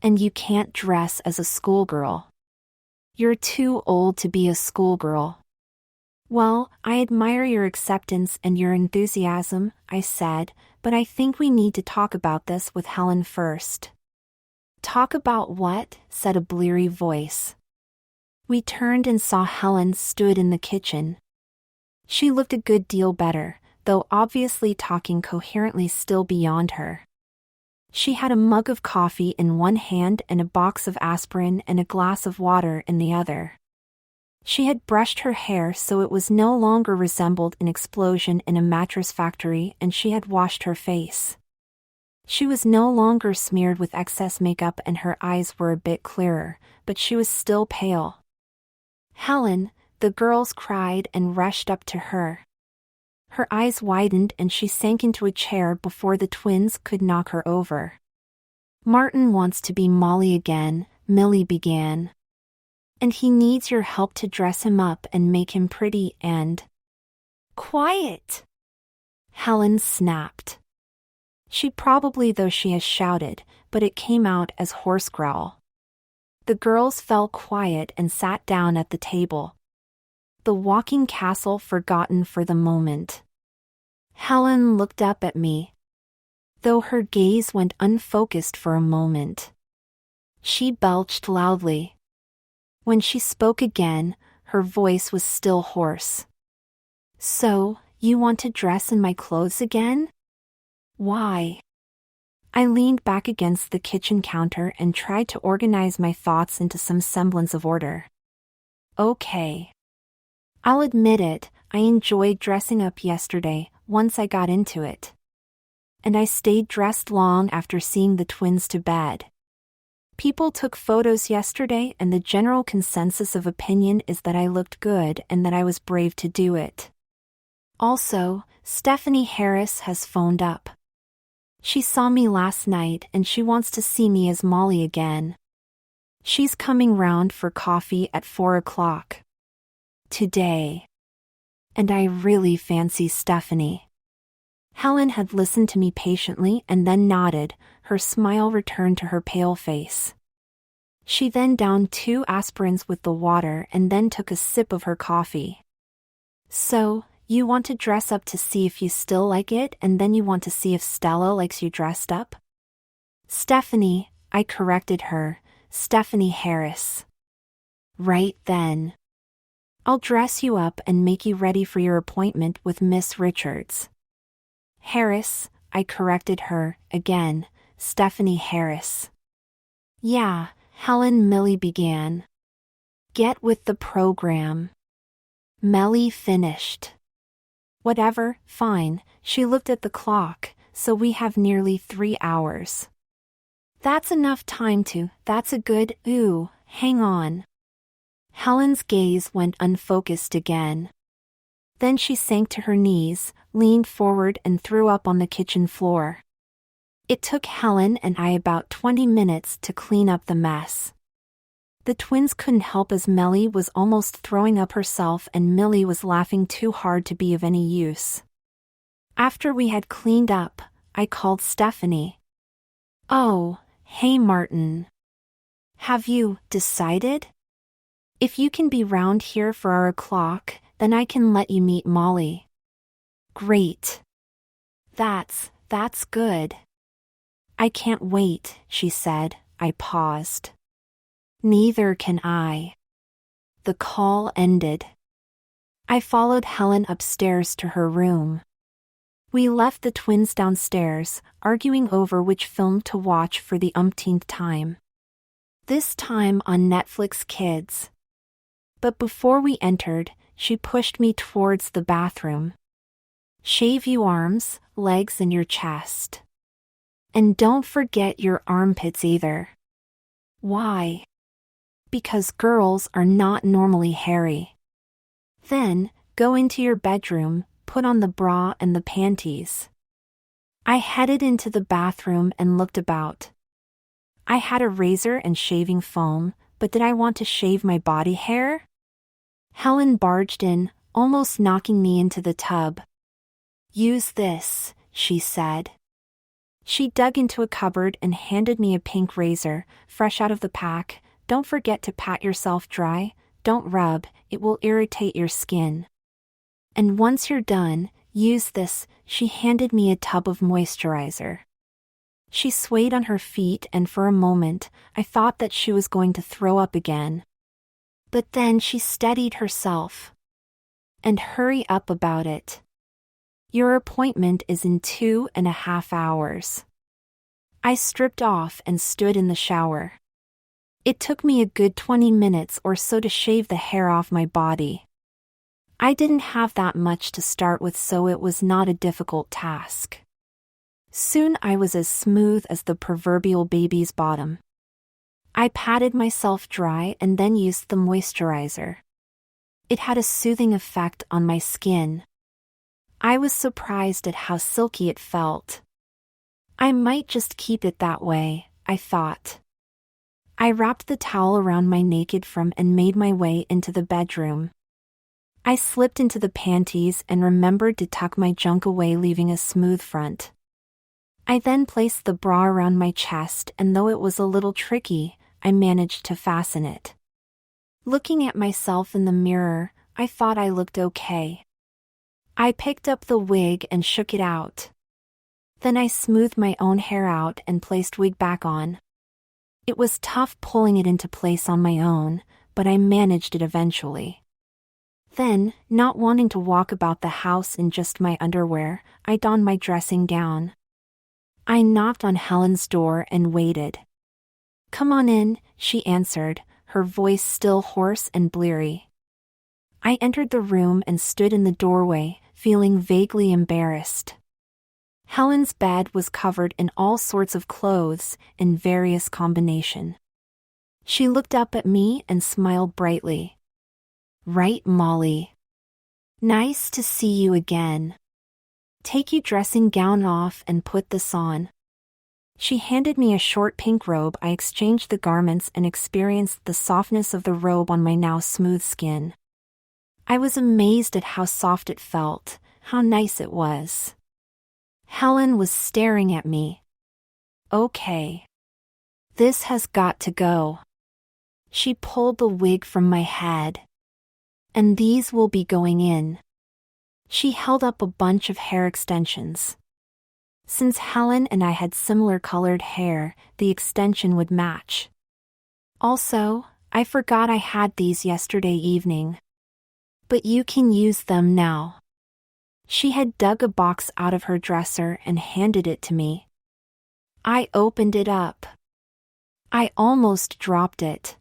And you can't dress as a schoolgirl. You're too old to be a schoolgirl. Well, I admire your acceptance and your enthusiasm, I said, but I think we need to talk about this with Helen first. Talk about what? Said a bleary voice. We turned and saw Helen stood in the kitchen. She looked a good deal better, though obviously talking coherently still beyond her. She had a mug of coffee in one hand and a box of aspirin and a glass of water in the other. She had brushed her hair so it was no longer resembled an explosion in a mattress factory, and she had washed her face. She was no longer smeared with excess makeup and her eyes were a bit clearer, but she was still pale. Helen, the girls cried and rushed up to her. Her eyes widened and she sank into a chair before the twins could knock her over. Martin wants to be Molly again, Millie began. And he needs your help to dress him up and make him pretty and... Quiet! Helen snapped. She probably though she has shouted, but it came out as hoarse growl. The girls fell quiet and sat down at the table. The walking castle forgotten for the moment. Helen looked up at me, though her gaze went unfocused for a moment. She belched loudly. When she spoke again, her voice was still hoarse. So, you want to dress in my clothes again? Why? I leaned back against the kitchen counter and tried to organize my thoughts into some semblance of order. Okay. I'll admit it, I enjoyed dressing up yesterday, once I got into it. And I stayed dressed long after seeing the twins to bed. People took photos yesterday and the general consensus of opinion is that I looked good and that I was brave to do it. Also, Stephanie Harris has phoned up. She saw me last night and she wants to see me as Molly again. She's coming round for coffee at 4 o'clock. Today. And I really fancy Stephanie. Helen had listened to me patiently and then nodded, her smile returned to her pale face. She then downed 2 aspirins with the water and then took a sip of her coffee. So, you want to dress up to see if you still like it and then you want to see if Stella likes you dressed up? Stephanie, I corrected her, Stephanie Harris. Right then. I'll dress you up and make you ready for your appointment with Miss Richards. Harris, I corrected her, again, Stephanie Harris. Yeah, Helen Millie began. Get with the program. Mellie finished. Whatever, fine, she looked at the clock, so we have nearly 3 hours. That's enough time to, that's a good, ooh, hang on. Helen's gaze went unfocused again. Then she sank to her knees, leaned forward and threw up on the kitchen floor. It took Helen and I about 20 minutes to clean up the mess. The twins couldn't help as Mellie was almost throwing up herself and Millie was laughing too hard to be of any use. After we had cleaned up, I called Stephanie. Oh, hey Martin. Have you decided? If you can be round here for our o'clock, then I can let you meet Molly. Great. That's good. I can't wait, she said. I paused. Neither can I. The call ended. I followed Helen upstairs to her room. We left the twins downstairs, arguing over which film to watch for the umpteenth time. This time on Netflix Kids. But before we entered, she pushed me towards the bathroom. Shave your arms, legs and your chest. And don't forget your armpits either. Why? Because girls are not normally hairy. Then, go into your bedroom, put on the bra and the panties. I headed into the bathroom and looked about. I had a razor and shaving foam, but did I want to shave my body hair? Helen barged in, almost knocking me into the tub. Use this, she said. She dug into a cupboard and handed me a pink razor, fresh out of the pack. Don't forget to pat yourself dry, don't rub, it will irritate your skin. And once you're done, use this." She handed me a tub of moisturizer. She swayed on her feet, and for a moment, I thought that she was going to throw up again. But then she steadied herself. "And hurry up about it. Your appointment is in 2.5 hours." I stripped off and stood in the shower. It took me a good 20 minutes or so to shave the hair off my body. I didn't have that much to start with, so it was not a difficult task. Soon I was as smooth as the proverbial baby's bottom. I patted myself dry and then used the moisturizer. It had a soothing effect on my skin. I was surprised at how silky it felt. I might just keep it that way, I thought. I wrapped the towel around my naked form and made my way into the bedroom. I slipped into the panties and remembered to tuck my junk away, leaving a smooth front. I then placed the bra around my chest, and though it was a little tricky, I managed to fasten it. Looking at myself in the mirror, I thought I looked okay. I picked up the wig and shook it out. Then I smoothed my own hair out and placed wig back on. It was tough pulling it into place on my own, but I managed it eventually. Then, not wanting to walk about the house in just my underwear, I donned my dressing gown. I knocked on Helen's door and waited. "Come on in," she answered, her voice still hoarse and bleary. I entered the room and stood in the doorway, feeling vaguely embarrassed. Helen's bed was covered in all sorts of clothes in various combination. She looked up at me and smiled brightly. "Right, Molly. Nice to see you again. Take your dressing gown off and put this on." She handed me a short pink robe. I exchanged the garments and experienced the softness of the robe on my now smooth skin. I was amazed at how soft it felt, how nice it was. Helen was staring at me. "Okay. This has got to go." She pulled the wig from my head. "And these will be going in." She held up a bunch of hair extensions. Since Helen and I had similar colored hair, the extension would match. Also, I forgot I had these yesterday evening. "But you can use them now." She had dug a box out of her dresser and handed it to me. I opened it up. I almost dropped it.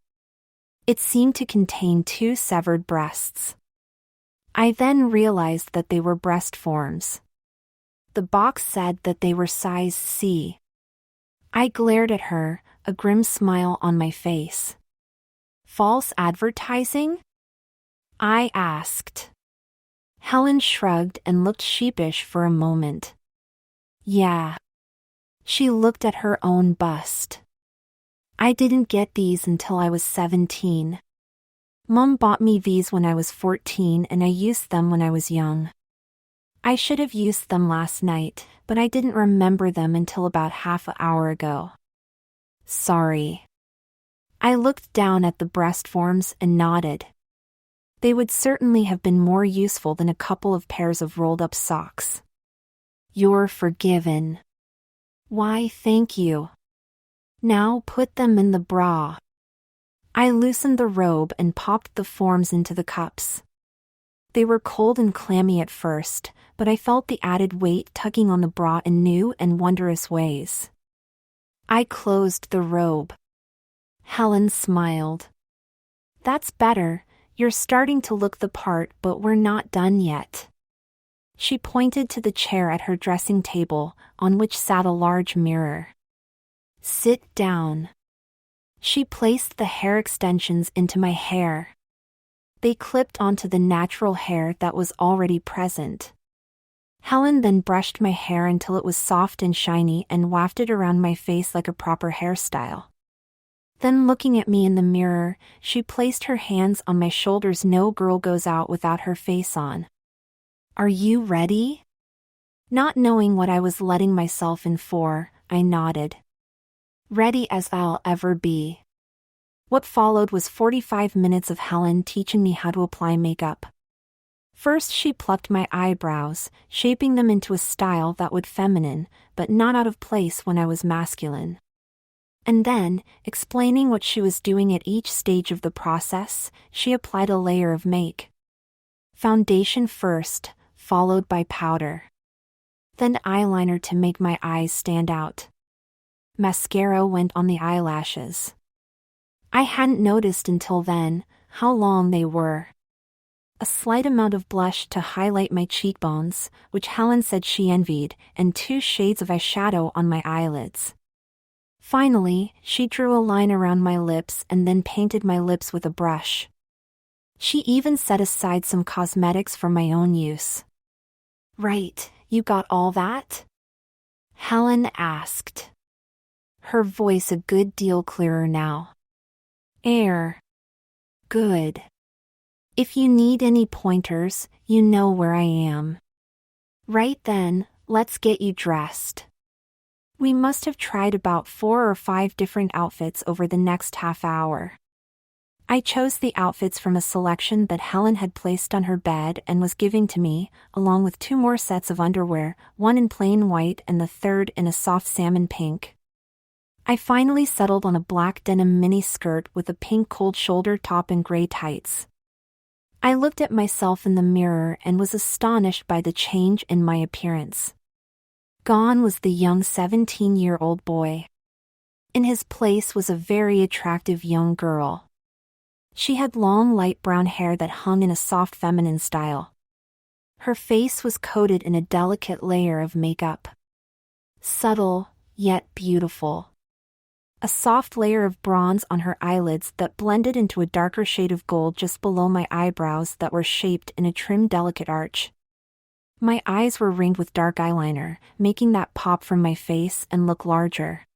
It seemed to contain 2 severed breasts. I then realized that they were breast forms. The box said that they were size C. I glared at her, a grim smile on my face. "False advertising?" I asked. Helen shrugged and looked sheepish for a moment. "Yeah." She looked at her own bust. "I didn't get these until I was 17. Mom bought me these when I was 14 and I used them when I was young. I should have used them last night, but I didn't remember them until about half an hour ago. Sorry." I looked down at the breast forms and nodded. They would certainly have been more useful than a couple of pairs of rolled-up socks. "You're forgiven." "Why, thank you. Now put them in the bra." I loosened the robe and popped the forms into the cups. They were cold and clammy at first, but I felt the added weight tugging on the bra in new and wondrous ways. I closed the robe. Helen smiled. "That's better. You're starting to look the part, but we're not done yet." She pointed to the chair at her dressing table, on which sat a large mirror. "Sit down." She placed the hair extensions into my hair. They clipped onto the natural hair that was already present. Helen then brushed my hair until it was soft and shiny and wafted around my face like a proper hairstyle. Then looking at me in the mirror, she placed her hands on my shoulders. "No girl goes out without her face on. Are you ready?" Not knowing what I was letting myself in for, I nodded. Ready as I'll ever be. What followed was 45 minutes of Helen teaching me how to apply makeup. First she plucked my eyebrows, shaping them into a style that would feminine, but not out of place when I was masculine. And then, explaining what she was doing at each stage of the process, she applied a layer of make. Foundation first, followed by powder. Then eyeliner to make my eyes stand out. Mascara went on the eyelashes. I hadn't noticed until then how long they were. A slight amount of blush to highlight my cheekbones, which Helen said she envied, and 2 shades of eyeshadow on my eyelids. Finally, she drew a line around my lips and then painted my lips with a brush. She even set aside some cosmetics for my own use. "Right, you got all that?" Helen asked. Her voice a good deal clearer now. Good. If you need any pointers, you know where I am. Right then, let's get you dressed. We must have tried about 4 or 5 different outfits over the next half hour. I chose the outfits from a selection that Helen had placed on her bed and was giving to me, along with 2 more sets of underwear, one in plain white and the third in a soft salmon pink. I finally settled on a black denim mini skirt with a pink cold shoulder top and gray tights. I looked at myself in the mirror and was astonished by the change in my appearance. Gone was the young 17-year-old boy. In his place was a very attractive young girl. She had long light brown hair that hung in a soft feminine style. Her face was coated in a delicate layer of makeup. Subtle, yet beautiful. A soft layer of bronze on her eyelids that blended into a darker shade of gold just below my eyebrows that were shaped in a trim delicate arch. My eyes were ringed with dark eyeliner, making that pop from my face and look larger.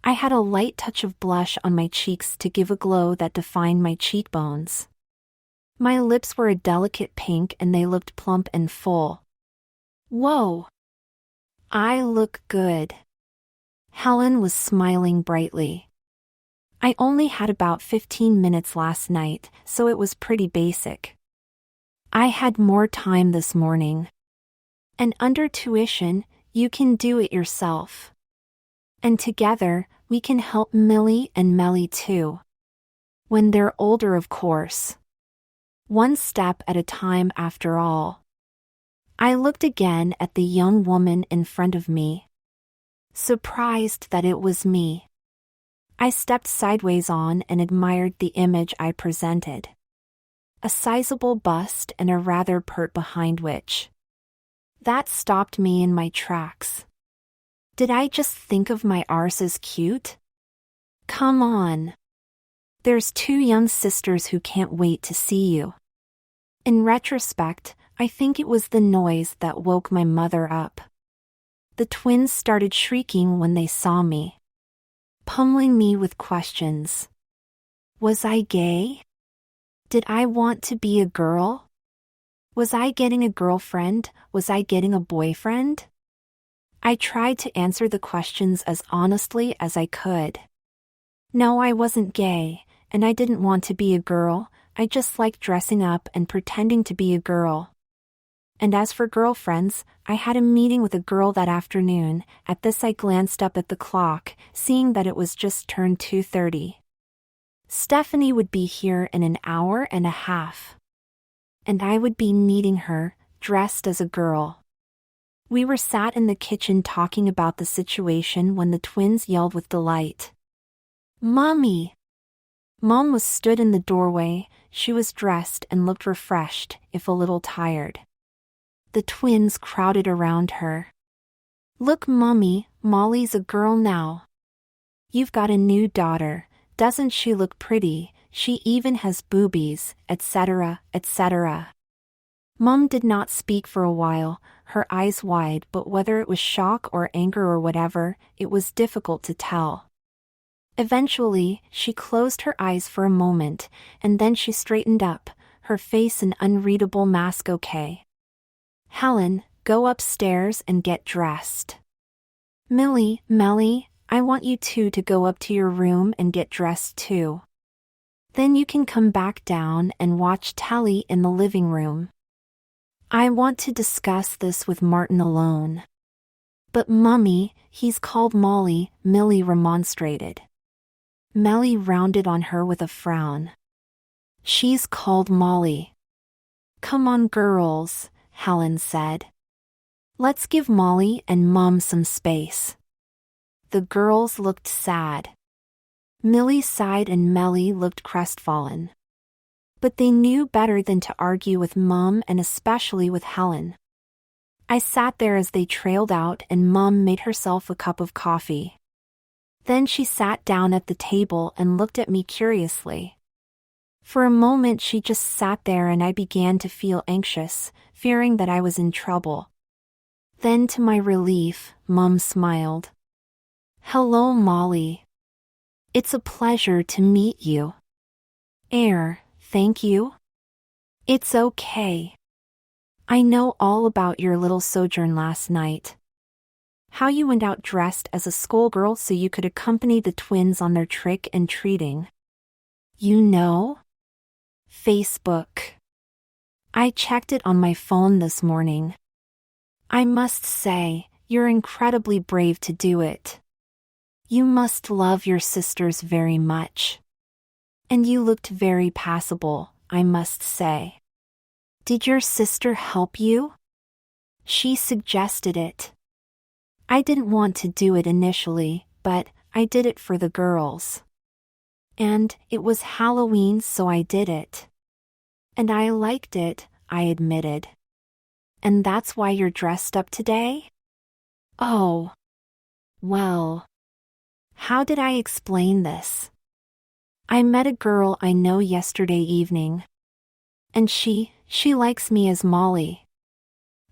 I had a light touch of blush on my cheeks to give a glow that defined my cheekbones. My lips were a delicate pink and they looked plump and full. Whoa! I look good. Helen was smiling brightly. I only had about 15 minutes last night, so it was pretty basic. I had more time this morning. And under tuition, you can do it yourself. And together, we can help Millie and Melly too. When they're older, of course. One step at a time after all. I looked again at the young woman in front of me. Surprised that it was me. I stepped sideways on and admired the image I presented. A sizable bust and a rather pert behind which. That stopped me in my tracks. Did I just think of my arse as cute? Come on. There's 2 young sisters who can't wait to see you. In retrospect, I think it was the noise that woke my mother up. The twins started shrieking when they saw me, pummeling me with questions. Was I gay? Did I want to be a girl? Was I getting a girlfriend? Was I getting a boyfriend? I tried to answer the questions as honestly as I could. No, I wasn't gay, and I didn't want to be a girl. I just liked dressing up and pretending to be a girl. And as for girlfriends, I had a meeting with a girl that afternoon. At this I glanced up at the clock, seeing that it was just turned 2:30. Stephanie would be here in an hour and a half. And I would be meeting her, dressed as a girl. We were sat in the kitchen talking about the situation when the twins yelled with delight. "Mommy!" Mom was stood in the doorway. She was dressed and looked refreshed, if a little tired. The twins crowded around her. "Look, Mommy, Molly's a girl now. You've got a new daughter. Doesn't she look pretty? She even has boobies, etc., etc." Mom did not speak for a while, her eyes wide, but whether it was shock or anger or whatever, it was difficult to tell. Eventually, she closed her eyes for a moment, and then she straightened up, her face an unreadable mask. "Okay. Helen, go upstairs and get dressed. Melly, I want you two to go up to your room and get dressed too. Then you can come back down and watch telly in the living room." I want to discuss this with Martin alone. But Mummy, he's called Molly, Millie remonstrated. Melly rounded on her with a frown. She's called Molly. Come on, girls, Helen said. Let's give Molly and Mum some space. The girls looked sad. Millie sighed and Melly looked crestfallen. But they knew better than to argue with Mum and especially with Helen. I sat there as they trailed out and Mum made herself a cup of coffee. Then she sat down at the table and looked at me curiously. For a moment she just sat there and I began to feel anxious, fearing that I was in trouble. Then to my relief, Mum smiled. Hello, Molly. It's a pleasure to meet you. Thank you. It's okay. I know all about your little sojourn last night. How you went out dressed as a schoolgirl so you could accompany the twins on their trick and treating. You know? Facebook. I checked it on my phone this morning. I must say, you're incredibly brave to do it. You must love your sisters very much. And you looked very passable, I must say. Did your sister help you? She suggested it. I didn't want to do it initially, but I did it for the girls. And it was Halloween, so I did it. And I liked it, I admitted. And that's why you're dressed up today? Oh. Well. How did I explain this? I met a girl I know yesterday evening. And she likes me as Molly.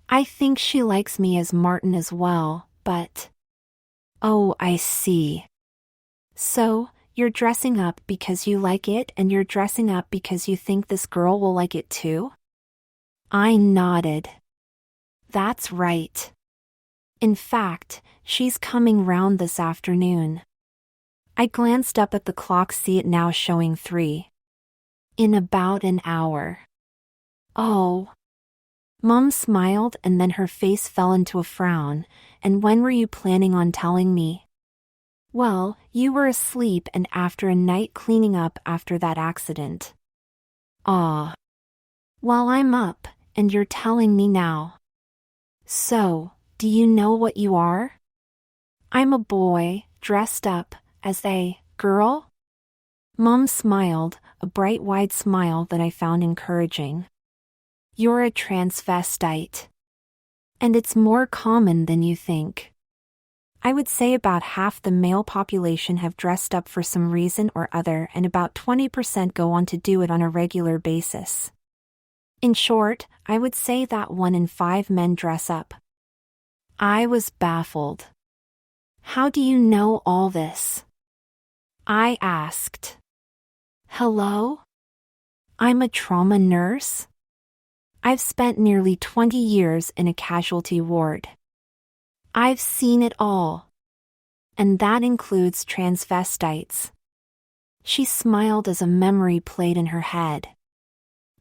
I think she likes me as Martin as well, but... Oh, I see. So, you're dressing up because you like it and you're dressing up because you think this girl will like it too? I nodded. That's right. In fact, she's coming round this afternoon. I glanced up at the clock, see it now showing 3. In about an hour. Oh. Mum smiled and then her face fell into a frown. And when were you planning on telling me? Well, you were asleep and after a night cleaning up after that accident. Ah. Well, I'm up, and you're telling me now. So, do you know what you are? I'm a boy, dressed up as a girl? Mum smiled, a bright wide smile that I found encouraging. You're a transvestite. And it's more common than you think. I would say about half the male population have dressed up for some reason or other and about 20% go on to do it on a regular basis. In short, I would say that 1 in 5 men dress up. I was baffled. How do you know all this? I asked. Hello? I'm a trauma nurse? I've spent nearly 20 years in a casualty ward. I've seen it all. And that includes transvestites. She smiled as a memory played in her head.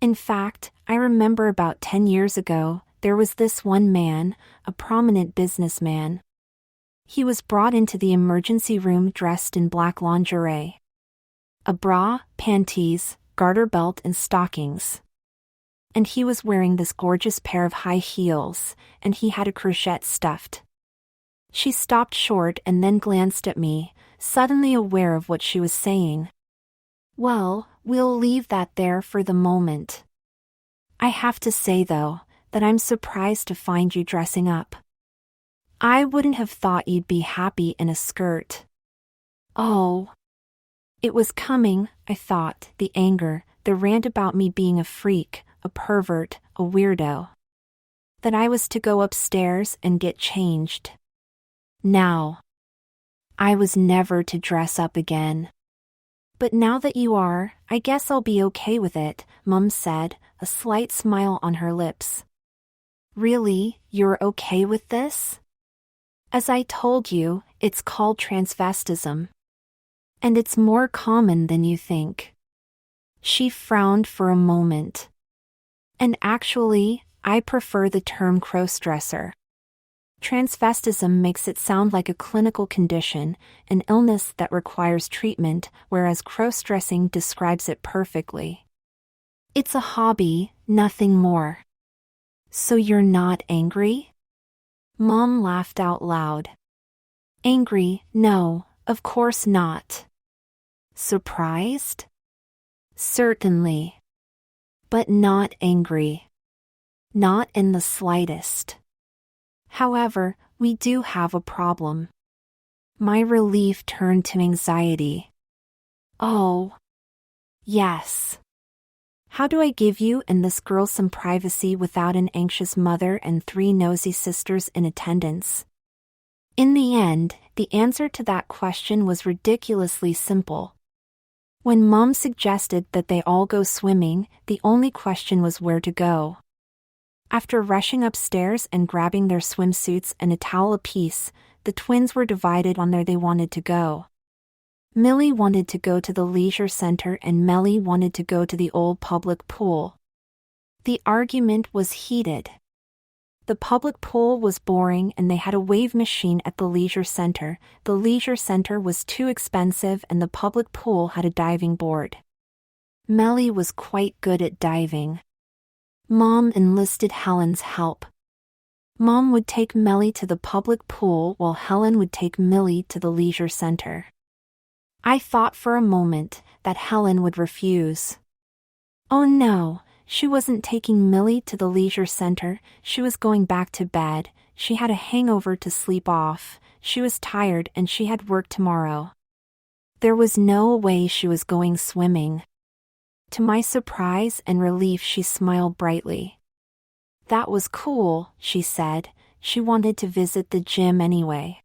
In fact, I remember about 10 years ago, there was this one man, a prominent businessman. He was brought into the emergency room dressed in black lingerie. A bra, panties, garter belt and stockings. And he was wearing this gorgeous pair of high heels, and he had a crochet stuffed. She stopped short and then glanced at me, suddenly aware of what she was saying. Well, we'll leave that there for the moment. I have to say, though, that I'm surprised to find you dressing up. I wouldn't have thought you'd be happy in a skirt. Oh. It was coming, I thought, the anger, the rant about me being a freak, a pervert, a weirdo. That I was to go upstairs and get changed. Now. I was never to dress up again. But now that you are, I guess I'll be okay with it, Mum said, a slight smile on her lips. Really, you're okay with this? As I told you, it's called transvestism. And it's more common than you think. She frowned for a moment. And actually, I prefer the term crossdresser. Transvestism makes it sound like a clinical condition, an illness that requires treatment, whereas crossdressing describes it perfectly. It's a hobby, nothing more. So you're not angry? Mom laughed out loud. Angry? No, of course not. Surprised? Certainly. But not angry. Not in the slightest. However, we do have a problem. My relief turned to anxiety. Oh. Yes. How do I give you and this girl some privacy without an anxious mother and 3 nosy sisters in attendance? In the end, the answer to that question was ridiculously simple. When Mom suggested that they all go swimming, the only question was where to go. After rushing upstairs and grabbing their swimsuits and a towel apiece, the twins were divided on where they wanted to go. Millie wanted to go to the leisure center and Melly wanted to go to the old public pool. The argument was heated. The public pool was boring and they had a wave machine at the leisure center. The leisure center was too expensive and the public pool had a diving board. Melly was quite good at diving. Mom enlisted Helen's help. Mom would take Melly to the public pool while Helen would take Millie to the leisure center. I thought for a moment that Helen would refuse. Oh no, she wasn't taking Millie to the leisure center, she was going back to bed, she had a hangover to sleep off, she was tired and she had work tomorrow. There was no way she was going swimming. To my surprise and relief, she smiled brightly. That was cool, she said. She wanted to visit the gym anyway.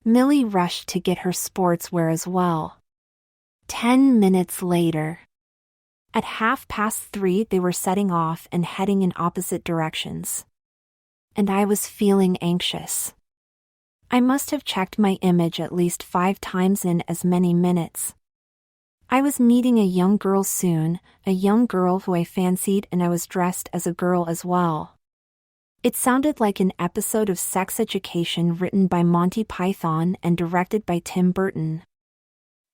Millie rushed to get her sportswear as well. 10 minutes later. At 3:30 they were setting off and heading in opposite directions. And I was feeling anxious. I must have checked my image at least 5 times in as many minutes. I was meeting a young girl soon, a young girl who I fancied, and I was dressed as a girl as well. It sounded like an episode of Sex Education written by Monty Python and directed by Tim Burton.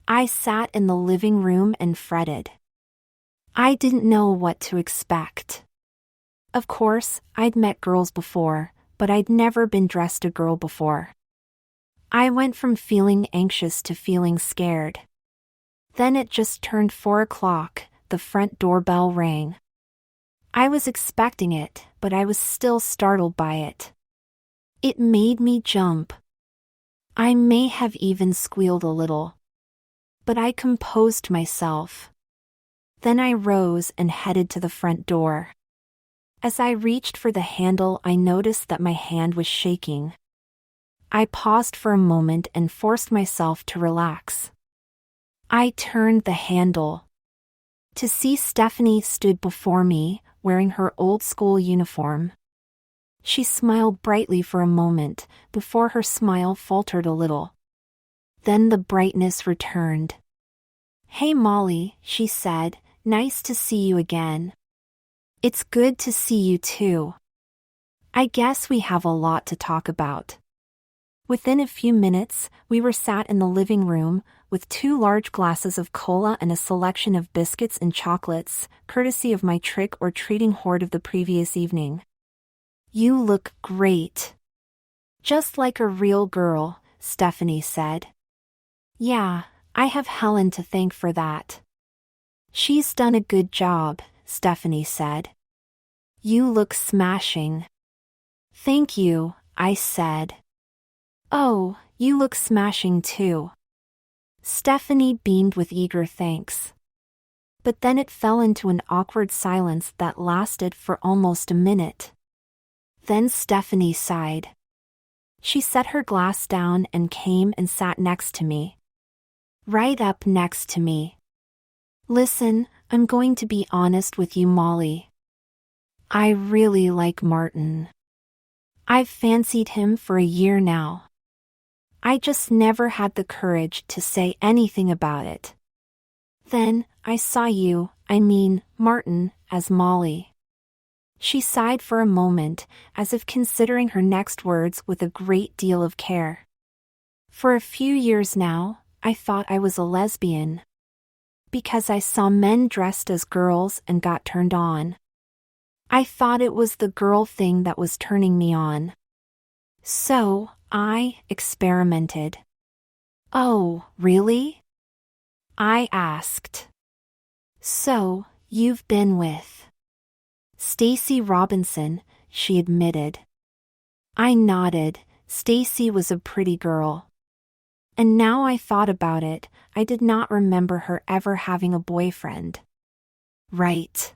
I sat in the living room and fretted. I didn't know what to expect. Of course, I'd met girls before, but I'd never been dressed a girl before. I went from feeling anxious to feeling scared. Then it just turned 4 o'clock, the front doorbell rang. I was expecting it, but I was still startled by it. It made me jump. I may have even squealed a little. But I composed myself. Then I rose and headed to the front door. As I reached for the handle, I noticed that my hand was shaking. I paused for a moment and forced myself to relax. I turned the handle. To see Stephanie stood before me, wearing her old school uniform. She smiled brightly for a moment, before her smile faltered a little. Then the brightness returned. "Hey Molly," she said, "nice to see you again." "It's good to see you too. I guess we have a lot to talk about." Within a few minutes, we were sat in the living room, with 2 large glasses of cola and a selection of biscuits and chocolates, courtesy of my trick-or-treating hoard of the previous evening. "You look great. Just like a real girl," Stephanie said. "Yeah, I have Helen to thank for that. She's done a good job," Stephanie said. "You look smashing." "Thank you," I said. "Oh, you look smashing too." Stephanie beamed with eager thanks. But then it fell into an awkward silence that lasted for almost a minute. Then Stephanie sighed. She set her glass down and came and sat next to me. Right up next to me. "Listen, I'm going to be honest with you, Molly. I really like Martin. I've fancied him for a year now. I just never had the courage to say anything about it. Then, I saw you, Martin, as Molly." She sighed for a moment, as if considering her next words with a great deal of care. For a few years now, I thought I was a lesbian. Because I saw men dressed as girls and got turned on. I thought it was the girl thing that was turning me on. So, I experimented. Oh, really? I asked. So, you've been with Stacy Robinson, she admitted. I nodded. Stacy was a pretty girl. And now I thought about it, I did not remember her ever having a boyfriend. Right.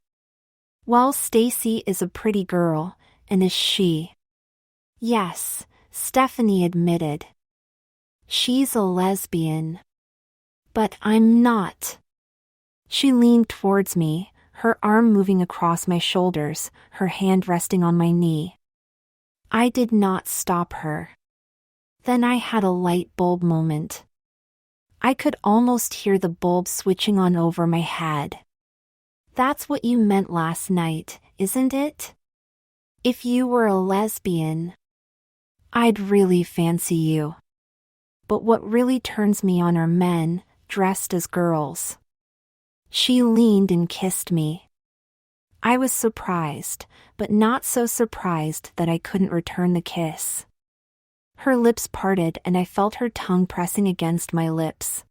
Well, Stacy is a pretty girl, and is she? Yes, Stephanie admitted. She's a lesbian. But I'm not. She leaned towards me, her arm moving across my shoulders, her hand resting on my knee. I did not stop her. Then I had a light bulb moment. I could almost hear the bulb switching on over my head. That's what you meant last night, isn't it? If you were a lesbian, I'd really fancy you. But what really turns me on are men, dressed as girls. She leaned and kissed me. I was surprised, but not so surprised that I couldn't return the kiss. Her lips parted and I felt her tongue pressing against my lips.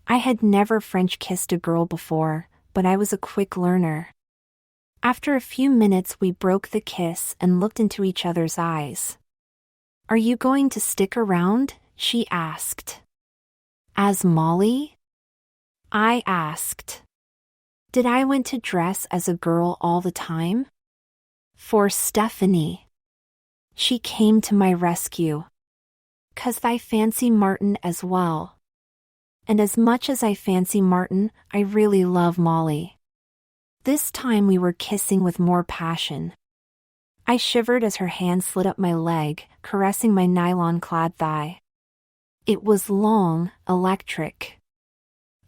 I had never French kissed a girl before, but I was a quick learner. After a few minutes we broke the kiss and looked into each other's eyes. Are you going to stick around? She asked. As Molly? I asked. Did I want to dress as a girl all the time? For Stephanie. She came to my rescue. 'Cause I fancy Martin as well. And as much as I fancy Martin, I really love Molly. This time we were kissing with more passion. I shivered as her hand slid up my leg, caressing my nylon-clad thigh. It was long, electric.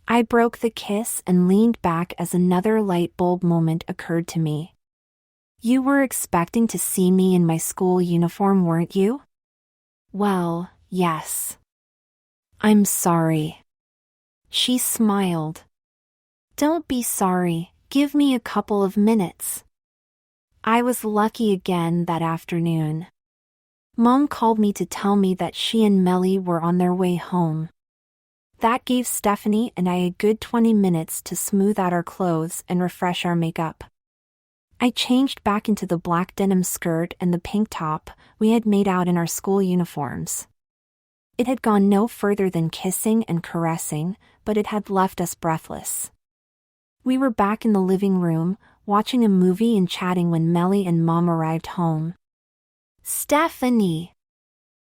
I broke the kiss and leaned back as another light bulb moment occurred to me. You were expecting to see me in my school uniform, weren't you? Well, yes. I'm sorry. She smiled. Don't be sorry, give me a couple of minutes. I was lucky again that afternoon. Mom called me to tell me that she and Melly were on their way home. That gave Stephanie and I a good 20 minutes to smooth out our clothes and refresh our makeup. I changed back into the black denim skirt and the pink top we had made out in our school uniforms. It had gone no further than kissing and caressing, but it had left us breathless. We were back in the living room, watching a movie and chatting when Melly and Mom arrived home. Stephanie!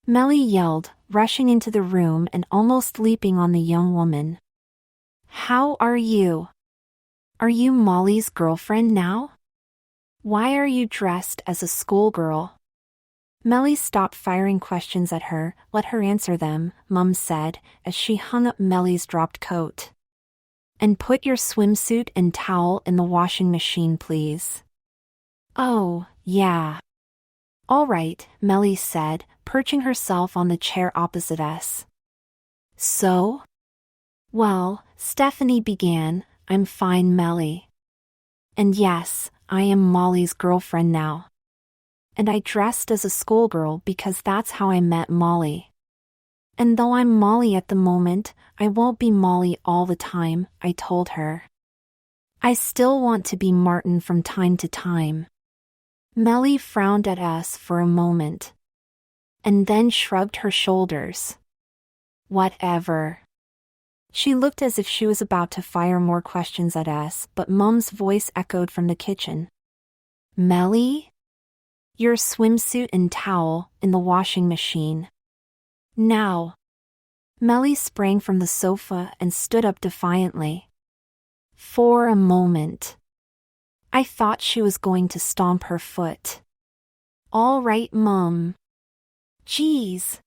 Melly yelled, rushing into the room and almost leaping on the young woman. How are you? Are you Molly's girlfriend now? Why are you dressed as a schoolgirl? Melly stopped firing questions at her, let her answer them, Mum said, as she hung up Melly's dropped coat. And put your swimsuit and towel in the washing machine, please. Oh, yeah. All right, Melly said, perching herself on the chair opposite us. So? Well, Stephanie began, I'm fine, Melly. And yes, I am Molly's girlfriend now. And I dressed as a schoolgirl because that's how I met Molly. And though I'm Molly at the moment, I won't be Molly all the time, I told her. I still want to be Martin from time to time. Melly frowned at us for a moment. And then shrugged her shoulders. Whatever. She looked as if she was about to fire more questions at us, but Mum's voice echoed from the kitchen. Melly? Your swimsuit and towel in the washing machine. Now. Melly sprang from the sofa and stood up defiantly. For a moment. I thought she was going to stomp her foot. All right, Mum. Geez.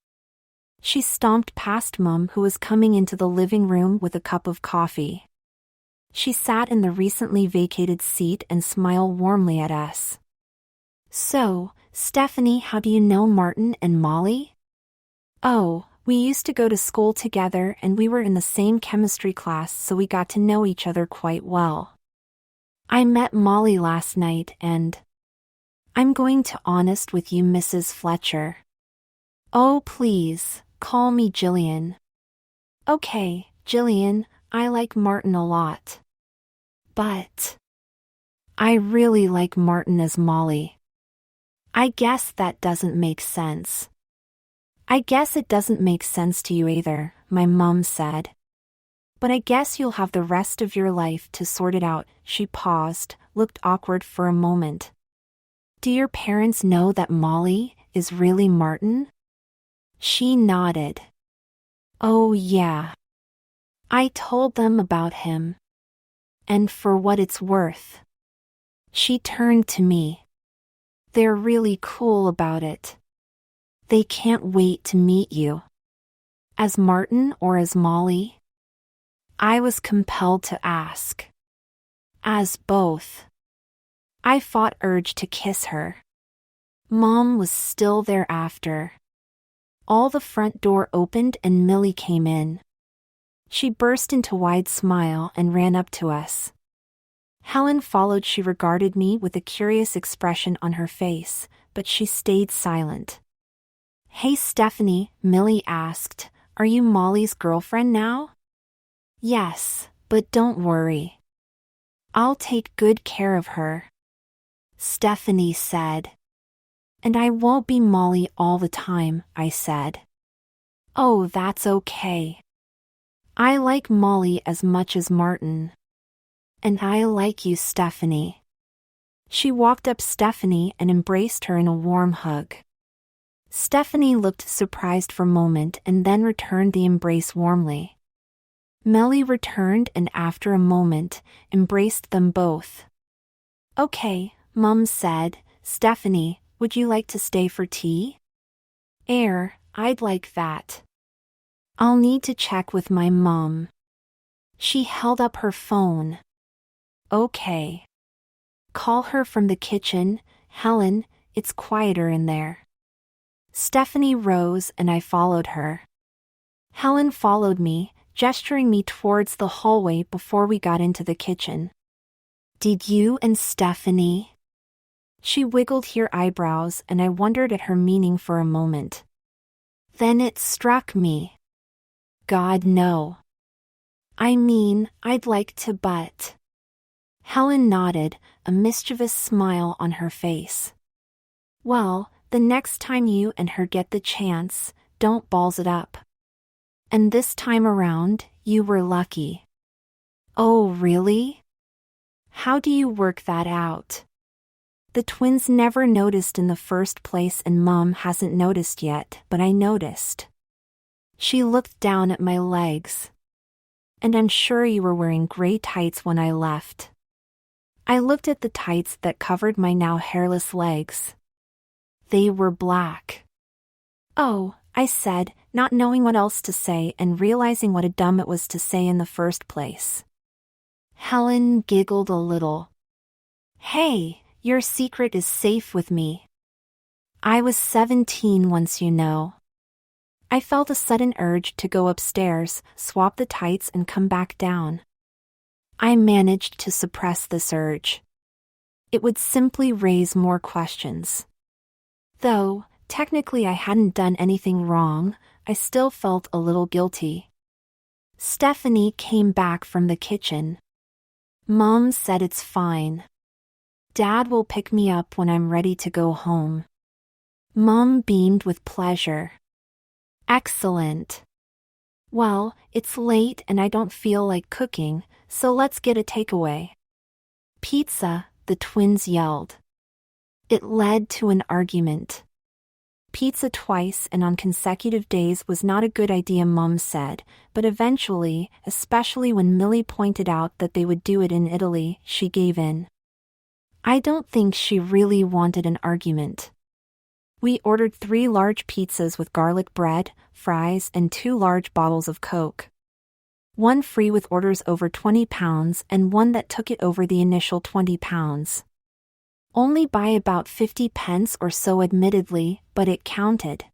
She stomped past Mum, who was coming into the living room with a cup of coffee. She sat in the recently vacated seat and smiled warmly at us. So, Stephanie, how do you know Martin and Molly? Oh, we used to go to school together and we were in the same chemistry class, so we got to know each other quite well. I met Molly last night and I'm going to honest with you, Mrs. Fletcher. Oh, please, call me Jillian. Okay, Jillian, I like Martin a lot. But I really like Martin as Molly. I guess that doesn't make sense. I guess it doesn't make sense to you either, my mom said. But I guess you'll have the rest of your life to sort it out. She paused, looked awkward for a moment. Do your parents know that Molly is really Martin? She nodded. Oh yeah. I told them about him. And for what it's worth. She turned to me. They're really cool about it. They can't wait to meet you. As Martin or as Molly? I was compelled to ask. As both. I fought urge to kiss her. Mom was still thereafter. All the front door opened and Millie came in. She burst into a wide smile and ran up to us. Helen followed. She regarded me with a curious expression on her face, but she stayed silent. Hey Stephanie, Millie asked, are you Molly's girlfriend now? Yes, but don't worry. I'll take good care of her. Stephanie said. And I won't be Molly all the time, I said. Oh, that's okay. I like Molly as much as Martin. And I like you, Stephanie. She walked up Stephanie and embraced her in a warm hug. Stephanie looked surprised for a moment and then returned the embrace warmly. Millie returned and after a moment, embraced them both. Okay, Mum said, Stephanie, would you like to stay for tea? I'd like that. I'll need to check with my mom. She held up her phone. Okay. Call her from the kitchen, Helen, it's quieter in there. Stephanie rose and I followed her. Helen followed me, gesturing me towards the hallway before we got into the kitchen. Did you and Stephanie? She wiggled her eyebrows and I wondered at her meaning for a moment. Then it struck me. God, no. I mean, I'd like to, but... Helen nodded, a mischievous smile on her face. Well, the next time you and her get the chance, don't balls it up. And this time around, you were lucky. Oh, really? How do you work that out? The twins never noticed in the first place and Mom hasn't noticed yet, but I noticed. She looked down at my legs. And I'm sure you were wearing gray tights when I left. I looked at the tights that covered my now hairless legs. They were black. Oh, I said, not knowing what else to say and realizing what a dumb it was to say in the first place. Helen giggled a little. Hey, your secret is safe with me. I was 17 once, you know. I felt a sudden urge to go upstairs, swap the tights and come back down. I managed to suppress this urge. It would simply raise more questions. Though, technically I hadn't done anything wrong, I still felt a little guilty. Stephanie came back from the kitchen. Mom said it's fine. Dad will pick me up when I'm ready to go home. Mom beamed with pleasure. Excellent. Well, it's late and I don't feel like cooking, so let's get a takeaway. Pizza, the twins yelled. It led to an argument. Pizza twice and on consecutive days was not a good idea, Mom said, but eventually, especially when Millie pointed out that they would do it in Italy, she gave in. I don't think she really wanted an argument. We ordered 3 large pizzas with garlic bread, fries, and 2 large bottles of Coke. One free with orders over £20 and one that took it over the initial £20. Only by about 50 pence or so admittedly, but it counted.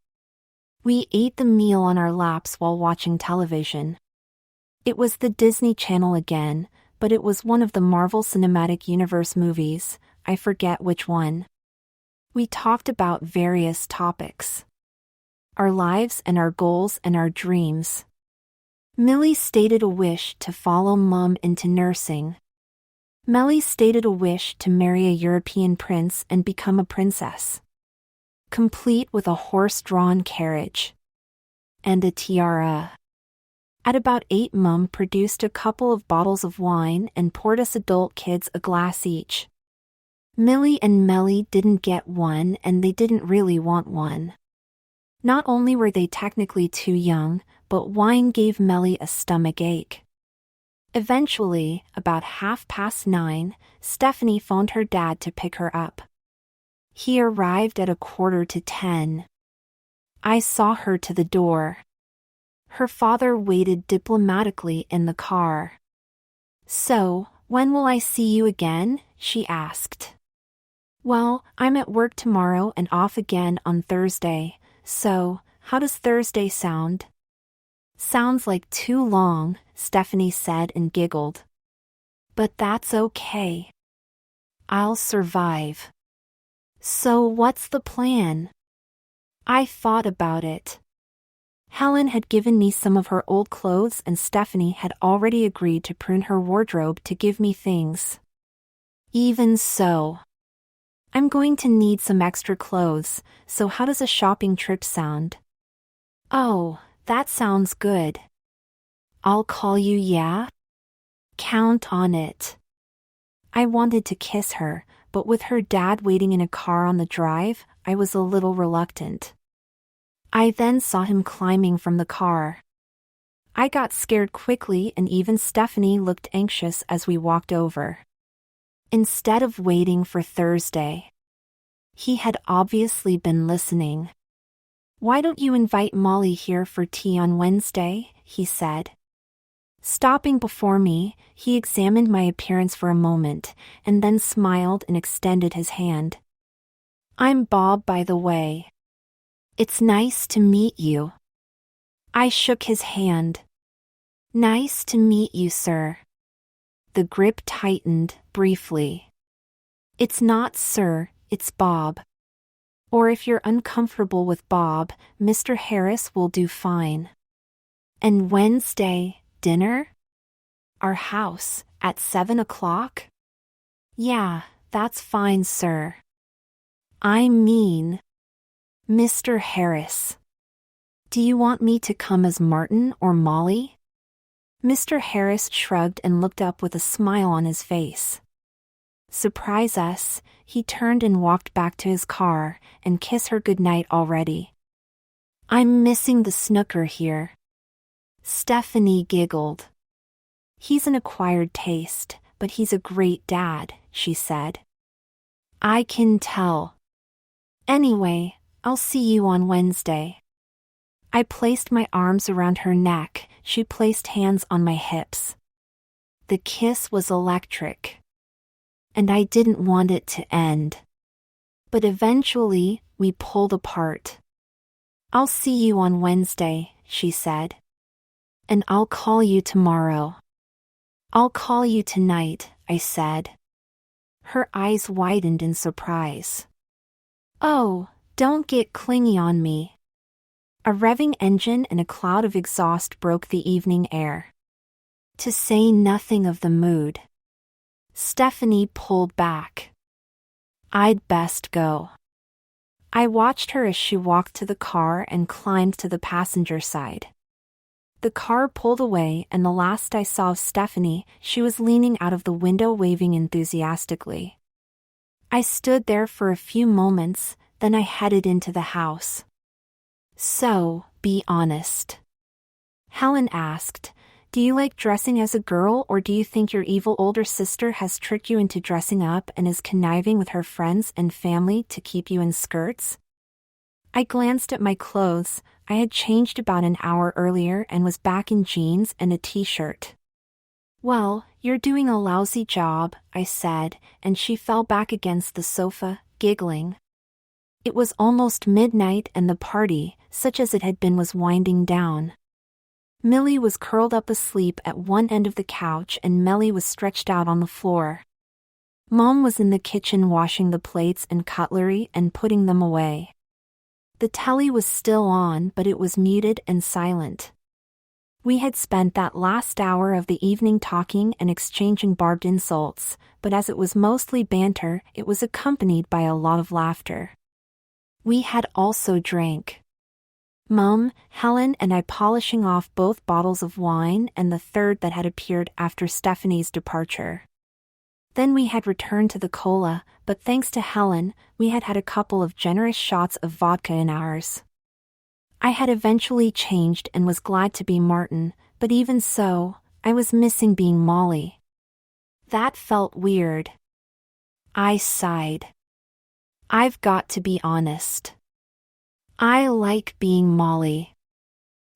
We ate the meal on our laps while watching television. It was the Disney Channel again, but it was one of the Marvel Cinematic Universe movies, I forget which one. We talked about various topics. Our lives and our goals and our dreams. Millie stated a wish to follow Mum into nursing. Melly stated a wish to marry a European prince and become a princess. Complete with a horse-drawn carriage. And a tiara. At about 8, Mum produced a couple of bottles of wine and poured us adult kids a glass each. Millie and Melly didn't get one and they didn't really want one. Not only were they technically too young, but wine gave Melly a stomach ache. Eventually, about 9:30, Stephanie phoned her dad to pick her up. He arrived at 9:45. I saw her to the door. Her father waited diplomatically in the car. "So, when will I see you again?" she asked. "Well, I'm at work tomorrow and off again on Thursday, so, how does Thursday sound?" "Sounds like too long," Stephanie said and giggled. "But that's okay. I'll survive." "So what's the plan?" I thought about it. Helen had given me some of her old clothes and Stephanie had already agreed to prune her wardrobe to give me things. Even so, I'm going to need some extra clothes, so how does a shopping trip sound? "Oh, that sounds good. I'll call you, yeah? Count on it." I wanted to kiss her, but with her dad waiting in a car on the drive, I was a little reluctant. I then saw him climbing from the car. I got scared quickly and even Stephanie looked anxious as we walked over. Instead of waiting for Thursday. He had obviously been listening. "Why don't you invite Molly here for tea on Wednesday?" he said. Stopping before me, he examined my appearance for a moment, and then smiled and extended his hand. "I'm Bob, by the way. It's nice to meet you." I shook his hand. "Nice to meet you, sir." The grip tightened, briefly. "It's not sir, it's Bob. Or if you're uncomfortable with Bob, Mr. Harris will do fine." "And Wednesday, dinner?" "Our house, at 7:00? "Yeah, that's fine, sir." "I mean, Mr. Harris. Do you want me to come as Martin or Molly?" Mr. Harris shrugged and looked up with a smile on his face. Surprise us, he turned and walked back to his car, and kissed her goodnight already. "I'm missing the snooker here." Stephanie giggled. "He's an acquired taste, but he's a great dad," she said. "I can tell. Anyway, I'll see you on Wednesday." I placed my arms around her neck, she placed hands on my hips. The kiss was electric. And I didn't want it to end. But eventually, we pulled apart. "I'll see you on Wednesday," she said. "And I'll call you tomorrow." "I'll call you tonight," I said. Her eyes widened in surprise. "Oh, don't get clingy on me." A revving engine and a cloud of exhaust broke the evening air. To say nothing of the mood. Stephanie pulled back. "I'd best go." I watched her as she walked to the car and climbed to the passenger side. The car pulled away and the last I saw of Stephanie, she was leaning out of the window waving enthusiastically. I stood there for a few moments, then I headed into the house. "So, be honest," Helen asked. "Do you like dressing as a girl or do you think your evil older sister has tricked you into dressing up and is conniving with her friends and family to keep you in skirts?" I glanced at my clothes. I had changed about an hour earlier and was back in jeans and a t-shirt. "Well, "You're doing a lousy job," I said, and she fell back against the sofa, giggling. It was almost midnight and the party, such as it had been, was winding down. Millie was curled up asleep at one end of the couch and Melly was stretched out on the floor. Mom was in the kitchen washing the plates and cutlery and putting them away. The telly was still on, but it was muted and silent. We had spent that last hour of the evening talking and exchanging barbed insults, but as it was mostly banter, it was accompanied by a lot of laughter. We had also drank. Mum, Helen and I polishing off both bottles of wine and the third that had appeared after Stephanie's departure. Then we had returned to the cola, but thanks to Helen, we had had a couple of generous shots of vodka in ours. I had eventually changed and was glad to be Martin, but even so, I was missing being Molly. That felt weird. I sighed. I've got to be honest. I like being Molly.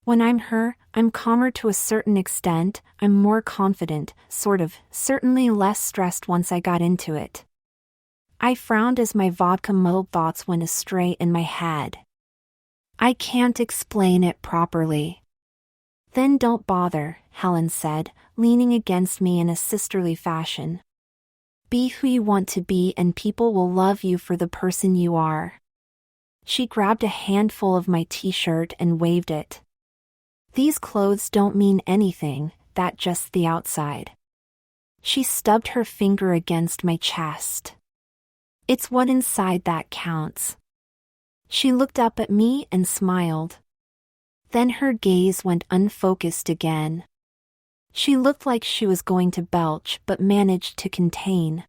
When I'm her, I'm calmer to a certain extent, I'm more confident, sort of, certainly less stressed once I got into it. I frowned as my vodka-muddled thoughts went astray in my head. I can't explain it properly. Then don't bother, Helen said, leaning against me in a sisterly fashion. Be who you want to be and people will love you for the person you are. She grabbed a handful of my t-shirt and waved it. These clothes don't mean anything, that just the outside. She stubbed her finger against my chest. It's what inside that counts. She looked up at me and smiled. Then her gaze went unfocused again. She looked like she was going to belch but managed to contain.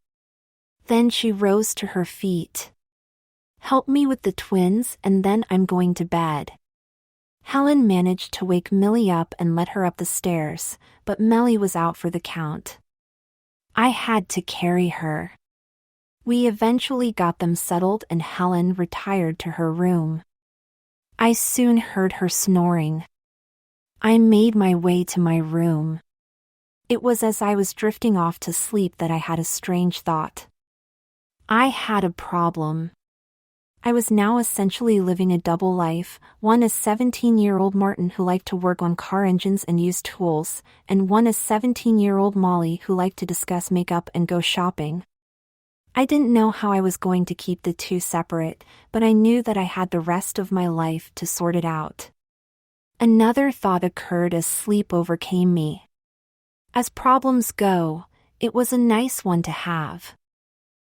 Then she rose to her feet. Help me with the twins and then I'm going to bed. Helen managed to wake Millie up and let her up the stairs, but Melly was out for the count. I had to carry her. We eventually got them settled and Helen retired to her room. I soon heard her snoring. I made my way to my room. It was as I was drifting off to sleep that I had a strange thought. I had a problem. I was now essentially living a double life, one as 17-year-old Martin who liked to work on car engines and use tools, and one as 17-year-old Molly who liked to discuss makeup and go shopping. I didn't know how I was going to keep the two separate, but I knew that I had the rest of my life to sort it out. Another thought occurred as sleep overcame me. As problems go, it was a nice one to have.